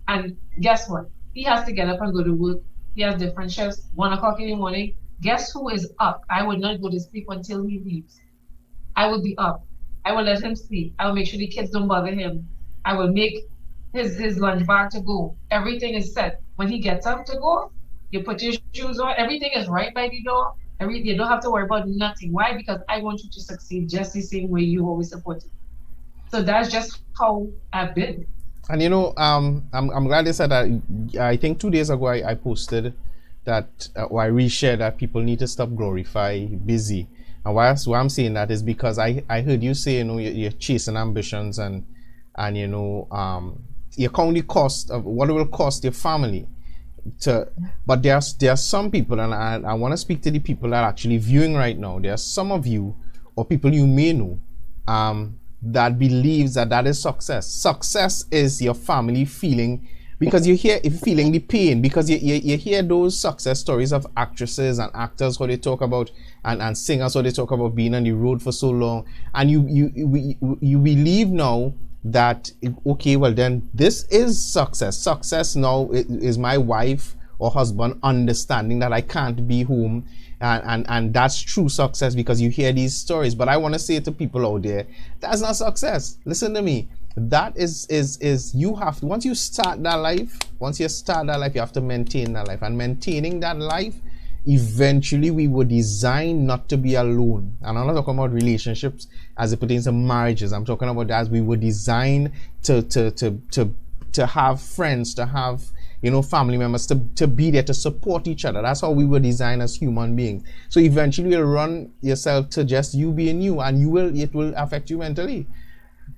and guess what? He has to get up and go to work. He has different shifts. 1:00 in the morning. Guess who is up? I will not go to sleep until he leaves. I will be up. I will let him sleep. I will make sure the kids don't bother him. I will make his lunch bag to go. Everything is set. When he gets up to go, you put your shoes on. Everything is right by the door. You don't have to worry about nothing. Why? Because I want you to succeed just the same way you always supported. So that's just how I've been. And I'm glad you said that. I think 2 days ago I posted that, or I reshared that people need to stop glorify busy. And why I'm saying that is because I heard you say, you're chasing ambitions and you count the cost of what it will cost your family. But there are some people, and I want to speak to the people that are actually viewing right now. There are some of you, or people you may know, that believes that is success. Success is your family feeling, because feeling the pain, because you hear those success stories of actresses and actors, how they talk about, and singers, how they talk about being on the road for so long, and you believe now that, okay, well then this is success. Success now is my wife or husband understanding that I can't be home, and that's true success, because you hear these stories. But I want to say to people out there, that's not success. Listen to me. that is you have to, once you start that life, you have to maintain that life, and maintaining that life, eventually we were designed not to be alone. And I'm not talking about relationships as it pertains to marriages. I'm talking about as we were designed to have friends, to have, you know, family members, to be there to support each other. That's how we were designed as human beings. So eventually you'll run yourself to just you being you, and it will affect you mentally.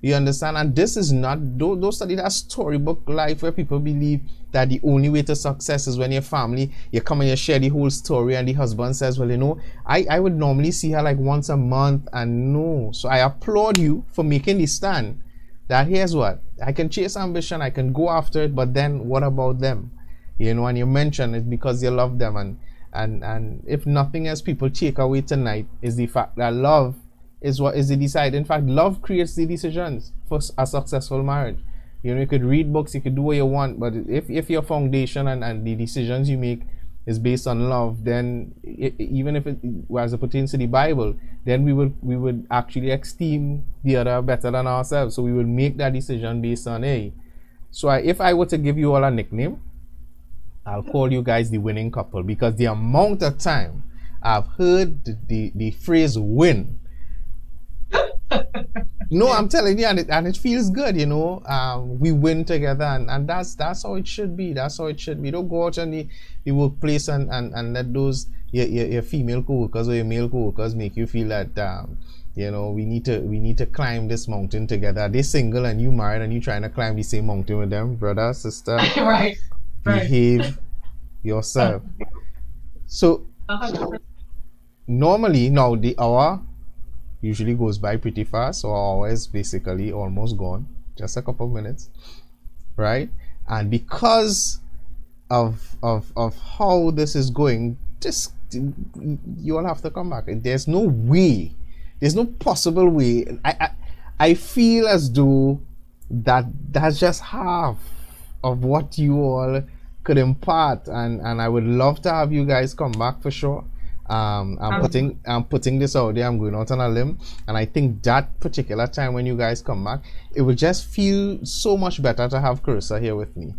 You understand? And this is not, don't study that storybook life where people believe that the only way to success is when your family, you come and you share the whole story, and the husband says, well, you know, I would normally see her like once a month, and no. So I applaud you for making the stand that here's what, I can chase ambition, I can go after it, but then what about them? You know, and you mention it because you love them, and if nothing else people take away tonight is the fact that love is what is the decide. In fact, love creates the decisions for a successful marriage. You know, you could read books, you could do what you want, but if your foundation and the decisions you make is based on love, then even if it, as it pertains to the Bible, then we would actually esteem the other better than ourselves. So we would make that decision based on So if I were to give you all a nickname, I'll call you guys the winning couple, because the amount of time I've heard the phrase win. No, I'm telling you, and it feels good, you know. We win together, and that's how it should be. That's how it should be. Don't go out on the workplace and let those your female co-workers or your male co-workers make you feel that you know, we need to climb this mountain together. They're single and you married and you trying to climb the same mountain with them, brother, sister. Right. Behave yourself. So normally now the hour usually goes by pretty fast, so our hour is basically almost gone, just a couple of minutes, right? And because of how this is going, just you all have to come back. There's no way, there's no possible way. I feel as though that's just half of what you all could impart, and I would love to have you guys come back for sure. I'm putting this out there. I'm going out on a limb, and I think that particular time when you guys come back, it will just feel so much better to have Carissa here with me.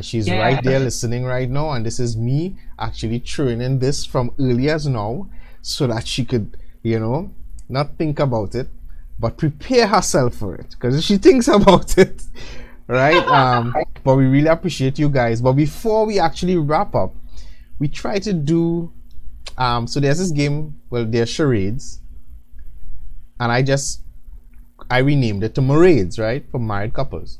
She's right there listening right now, and this is me actually throwing in this from early as now, so that she could, you know, not think about it, but prepare herself for it. Because if she thinks about it, right? But we really appreciate you guys. But before we actually wrap up, we try to do. So there's this game, well, there's charades, and I renamed it to Marades, right, for married couples,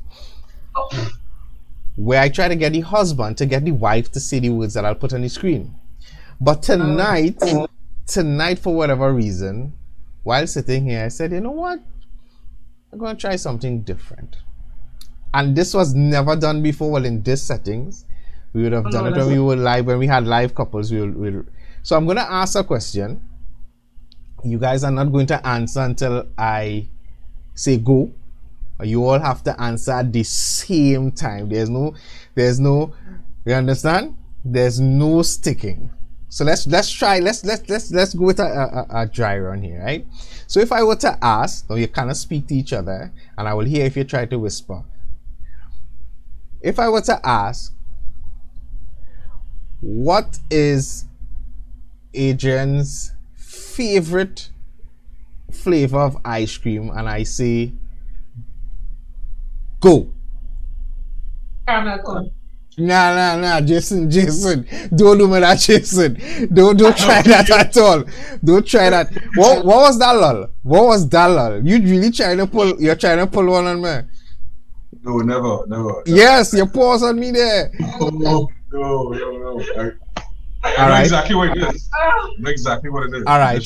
where I try to get the husband to get the wife to say the words that I'll put on the screen. But tonight, for whatever reason, while sitting here, I said, you know what, I'm going to try something different. And this was never done before. Well, in this settings, we would have done it when we were live, when we had live couples. So I'm going to ask a question. You guys are not going to answer until I say go. You all have to answer at the same time. There's no, you understand? There's no sticking. So let's try, let's go with a dry run here, right? So if I were to ask, now you kind of speak to each other, and I will hear if you try to whisper. If I were to ask, what is Adrian's favorite flavor of ice cream, and I say go. Caramel cone. Nah, Jason, don't do me that, Jason. Don't try that at all. Don't try that. What was that, lol? What was that, lol? You really trying to pull? You're trying to pull one on me? No, never. Yes, you pause on me there. No. I know exactly what it is. I know exactly what it is. All right,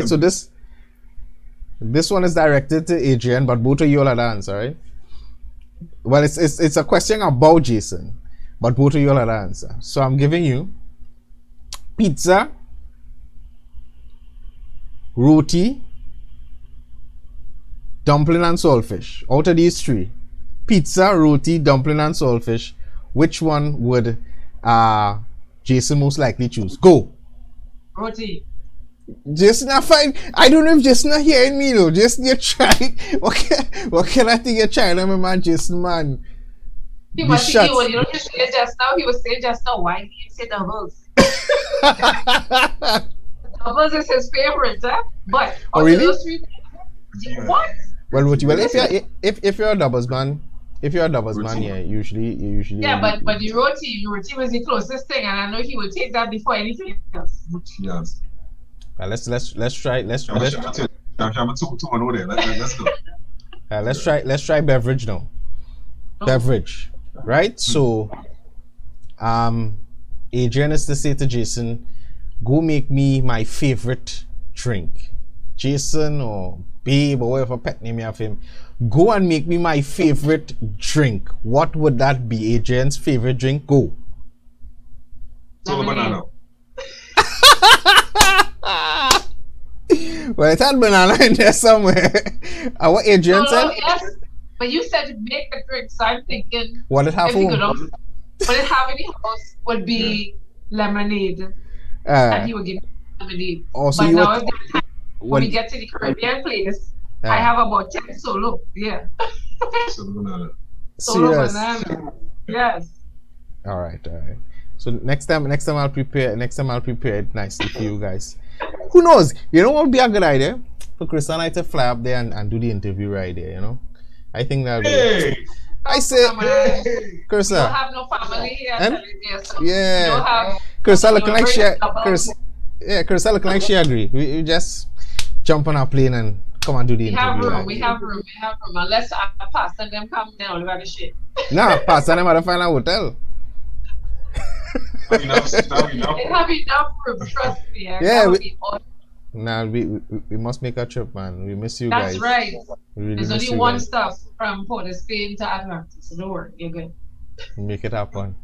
so this one is directed to Adrian, but both of you all are the answer, right? Well, it's a question about Jason, but both of you all are the answer. So I'm giving you pizza, roti, dumpling, and saltfish. Out of these three, pizza, roti, dumpling, and saltfish, which one would Jason most likely choose? Go. Roti. Jason, I find I don't know if Jason not hearing me though. Jason, you're trying. What can I think you're trying? I'm a man, Jason, man. He Be must be shut. evil. You know, he said just now. He was saying just now. Why he said doubles? Doubles is his favorite, huh? But Oh, really? those three, what? Well, if you're a doubles man, yeah, usually. Yeah, but the roti was the closest thing, and I know he would take that before anything else. Yes. Let's try. I'm a 2-1 there. Let's go. Let's try beverage now. Beverage, right? So, Adrian is to say to Jason, go make me my favorite drink. Jason or babe or whatever pet name you have him, go and make me my favorite drink. What would that be? Adrian's favorite drink? Go. Solo banana. Well, it had banana in there somewhere. What Adrian said? Yes, but you said to make the drink, so I'm thinking What it have if you for? could, what it have in the house would be lemonade, and he would give me lemonade. Also, But you now would- when we get to the Caribbean place, Yeah. I have about 10 solo. Yeah. Solo banana. Solo Serious. banana. Yes. All right. So next time I'll prepare it nicely for you guys. Who knows? You know what would be a good idea? For Chris and I to fly up there and do the interview right there, you know? I think that'll be Hey! I say Hey! Chris, You don't have no family here. And- There, so yeah. You don't have. Chris looking like she Double. Chris looking like she agree. We just jump on our plane and come and do the We have interview. room. right? We have room. Unless I pass and them come down about the shit. Nah, pass them at the final hotel. Enough. They have enough room. Trust me. Yeah, That would we- be awesome. Nah, we must make a trip, man. We miss you That's guys. right. We really There's miss only you one guys. stop from Port of Spain to Atlanta, so don't worry, you're good. Make it happen.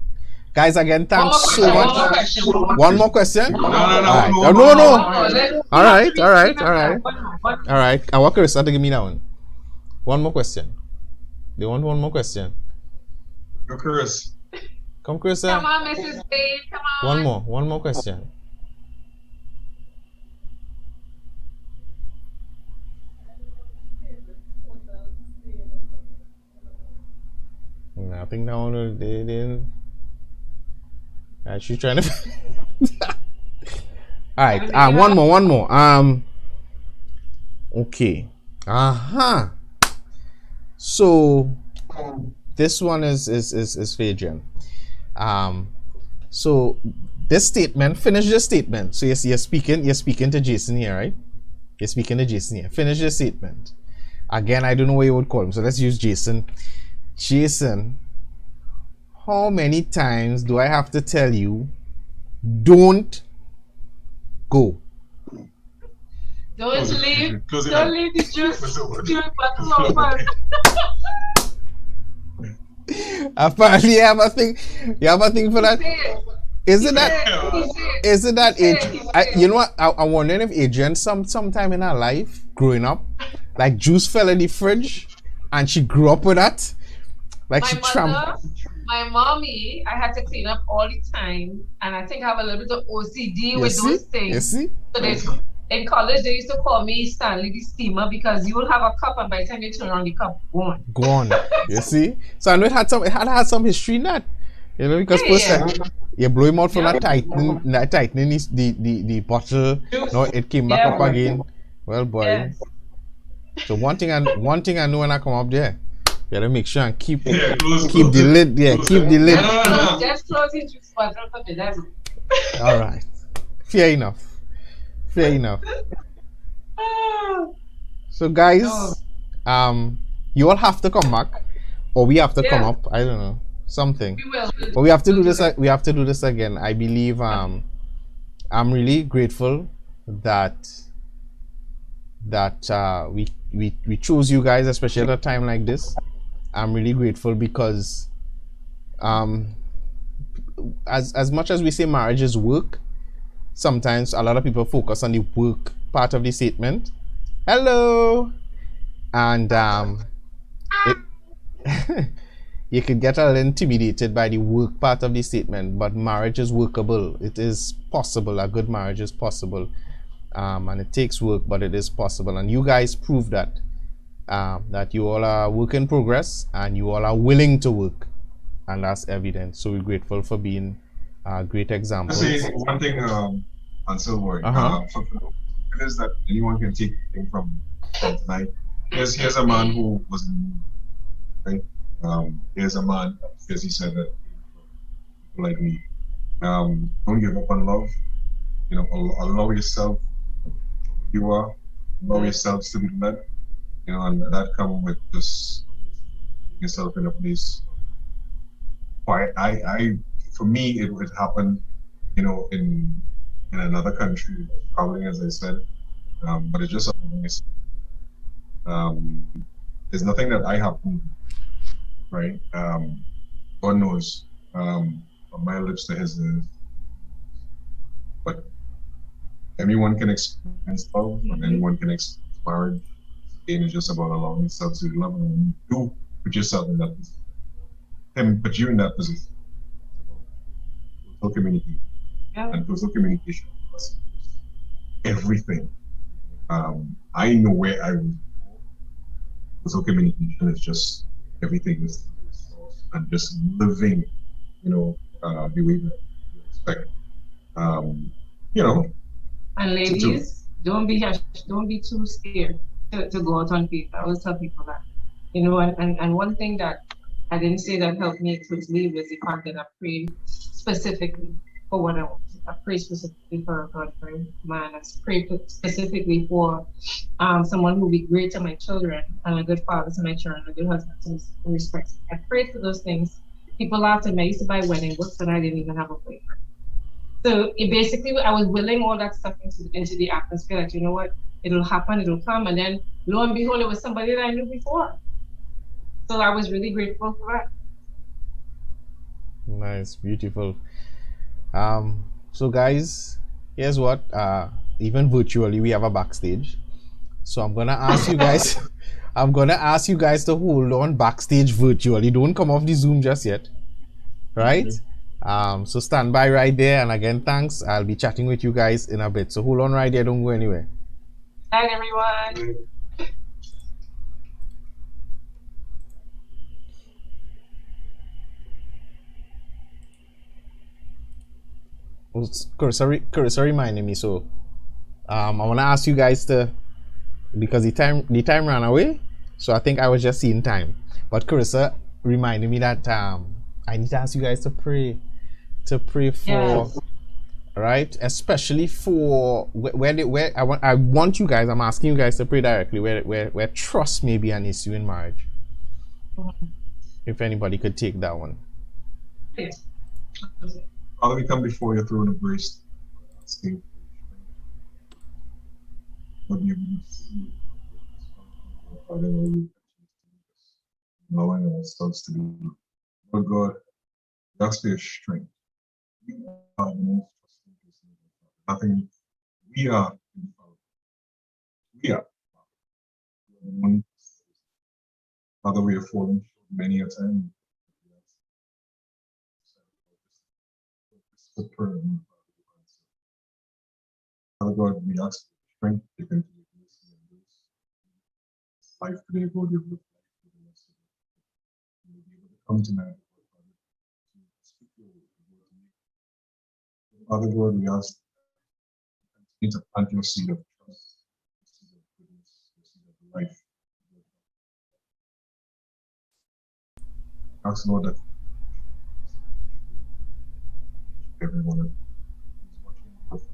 Guys, again, One thanks more so question, much. one more question. One more question? No. Alright. No, Oh, no, no. Let's- All right, three all right, minutes all right. now. One more. All right. I want Chris to give me that one. One more question. They want one more question. Go, Chris. Come, Chris. Come on, Mrs. Babe, come on. One more question. I think that one they didn't. She's trying to. All right. One more. Okay. So this one is for Adrian. So this statement. Finish the statement. So you're speaking to Jason here, right? You're speaking to Jason here. Finish the statement. Again, I don't know what you would call him. So let's use Jason. Jason, how many times do I have to tell you, don't go? Don't leave. Close it Don't up. leave the juice. Close it up. Do it bottle open. Apparently, you have a thing for that. Isn't that age? You know what? I'm wondering if Adrian sometime in her life growing up, like juice fell in the fridge, and she grew up with that. Like she tramped. My mommy, I had to clean up all the time, and I think I have a little bit of OCD with those things. You see? So in college, they used to call me Stanley the Steamer because you will have a cup, and by the time you turn on the cup, gone. Gone. You see? So I know it had some history in that. You know, because first time you blow him out from that tightening the bottle. No, it came back up again. Well, boy. Yes. So one thing I know when I come up there, you gotta make sure and keep Close the lid. Yeah, Close keep it. the lid. No. Just close the juice bottle for me. That's it. All right. Fair enough. So guys, you all have to come back, or we have to come Yeah. up. I don't know, something. We will. But we have to do this. We have to do this again. I believe. I'm really grateful that we chose you guys, especially at a time like this. I'm really grateful because as much as we say marriage is work, sometimes a lot of people focus on the work part of the statement. Hello, and you could get a little intimidated by the work part of the statement, but marriage is workable. It is possible. A good marriage is possible. and it takes work, but it is possible. And you guys prove that that you all are work in progress and you all are willing to work, and that's evident. So we're grateful for being great I examples. say one thing, on Silver, for is that anyone can take from tonight. Here's a man who was right. Here's a man, as he said, that people like me. Don't give up on love. You know, allow yourself. You are allow yourselves to be led. You know, and that comes with just yourself in a place. For me, it would happen, you know, in another country, traveling, as I said. But it's just there's nothing that I have to do, right? God knows, from my lips to his ears. But everyone can experience love, and anyone can experience marriage. And it's just about allowing yourself to love, and you put yourself in that position. Him put you in that position. Total communication. Yeah. And total communication is everything. I know where I was. Total communication is just everything is, and just living, you know, the way that you expect. You know. And ladies, don't be too scared to go out on faith. I always tell people that. You know, and one thing that I didn't say that helped me totally was the fact that I prayed specifically for what I want. I prayed specifically for a God-fearing man. I prayed specifically for someone who will be great to my children and a good father to my children, a good husband to respect. I prayed for those things. People laughed at me. I used to buy wedding books and I didn't even have a boyfriend. So it basically, I was willing all that stuff into the atmosphere that, you know what, it'll happen, it'll come. And then lo and behold, it was somebody that I knew before. So I was really grateful for that. Nice, beautiful. So guys, here's what, even virtually we have a backstage. So I'm gonna ask you guys I'm gonna ask you guys to hold on backstage virtually. Don't come off the Zoom just yet. Right? So stand by right there, and again, thanks. I'll be chatting with you guys in a bit. So hold on right there, don't go anywhere. Night, everyone. Carissa reminded me, so I want to ask you guys to, because the time ran away, so I think I was just seeing time, but Carissa reminded me that I need to ask you guys to pray for, yes. Right, especially for where I want you guys, I'm asking you guys to pray directly where trust may be an issue in marriage. If anybody could take that one. Yes. Father, we come before your throne of grace, asking what you allowing ourselves to be. Lord God, we ask for your strength. You are the most trustworthy. Nothing. We are. We are. Father, we have fallen short many a time. Father God, we ask for strength to continue life today, God, you have come tonight. Father God, we ask you to plant your seed of trust, seed of goodness, seed of life. Ask Lord that everyone who's watching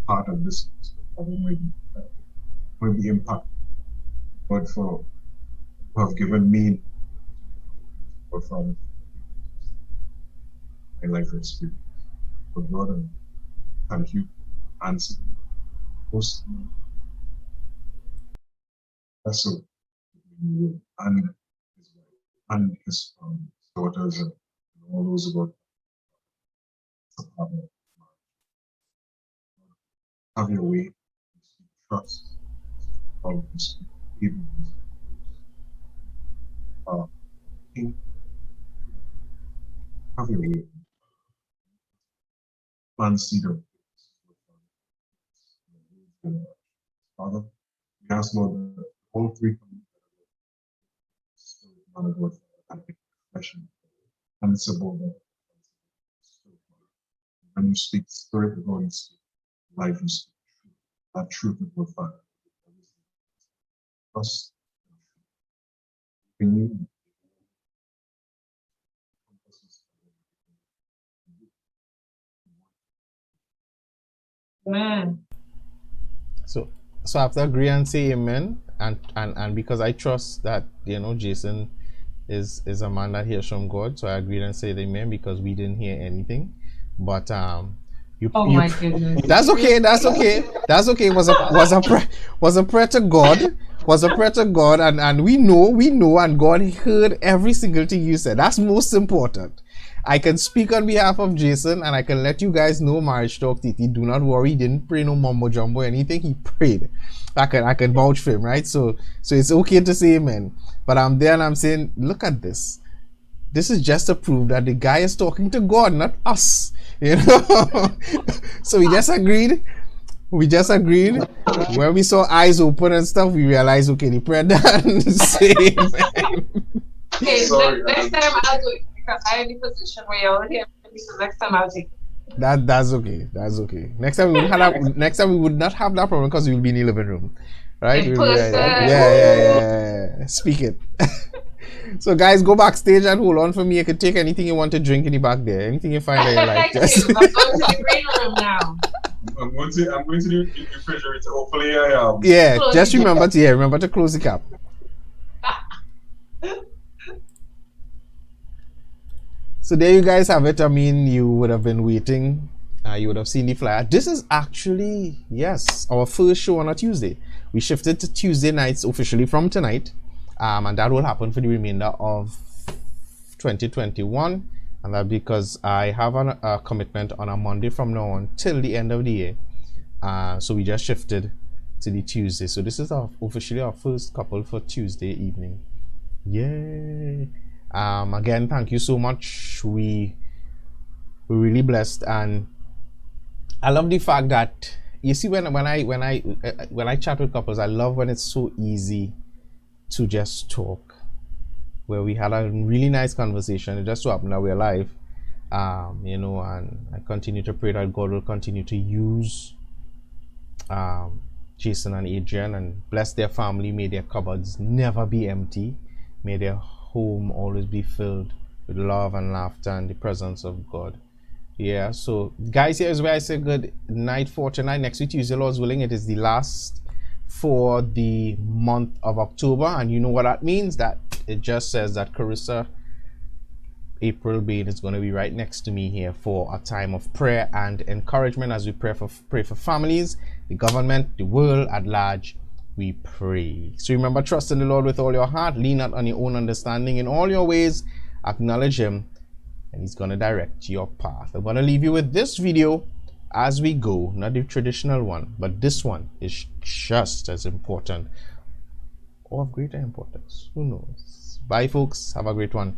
part of this will be impacted. God, for who have given me, God, Father, my life experience. But God, and thank you. Answer. Most vessel and his wife and his daughters and all those about have your way, trust, all this even have your way. Plant seed of Father, we ask, Lord, that all three come and expression and it's about that. When you speak spirit, God, you speak life, you speak truth. That truth is what Father. Trust in you. Amen. So after agree and say amen, and because I trust that, you know, Jason is a man that hears from God, so I agreed and said amen because we didn't hear anything. But Oh my goodness. that's okay. Was a prayer to God. Was a prayer to God, and we know, and God heard every single thing you said. That's most important. I can speak on behalf of Jason, and I can let you guys know, Marriage Talk TT, do not worry, he didn't pray no mumbo jumbo anything. He prayed. I can vouch for him, right? So it's okay to say amen. But I'm there and I'm saying, look at this. This is just to prove that the guy is talking to God, not us. You know. So we just agreed. When we saw eyes open and stuff, we realized, okay, the prayer done. Say amen. Okay, Sorry, next time I'll do it because I'm in the position where you're already here. So next time I'll take it. That's okay. Next time we would not have that problem because we will be in the living room, right? In We'll be person. yeah. Speak it. So guys, go backstage and hold on for me. You can take anything you want to drink in the back there. Anything you find that you like. Thank you. I'm going to the green room now. I'm going to the refrigerator. Hopefully, I am. Yeah, Close just the remember to close the cap. So there you guys have it. I mean, you would have been waiting. You would have seen the flyer. This is actually, yes, our first show on a Tuesday. We shifted to Tuesday nights officially from tonight. And that will happen for the remainder of 2021. And that because I have a commitment on a Monday from now on till the end of the year. So we just shifted to the Tuesday. So this is officially our first couple for Tuesday evening. Yay! Again, thank you so much. We're really blessed, and I love the fact that you see when I chat with couples, I love when it's so easy to just talk. Where we had a really nice conversation. It just so happened that we're live, you know, and I continue to pray that God will continue to use Jason and Adrian and bless their family. May their cupboards never be empty. May their home always be filled with love and laughter and the presence of God. Yeah, so guys, here is where I say good night for tonight. Next week, Tuesday, Lord's willing, it is the last for the month of October, and you know what that means. That it just says that Carissa April Bain is going to be right next to me here for a time of prayer and encouragement as we pray for families, the government, the world at large. We pray. So remember, trust in the Lord with all your heart, lean not on your own understanding, in all your ways acknowledge him, and he's going to direct your path. I'm going to leave you with this video as we go, not the traditional one, but this one is just as important or of greater importance. Who knows? Bye folks, have a great one.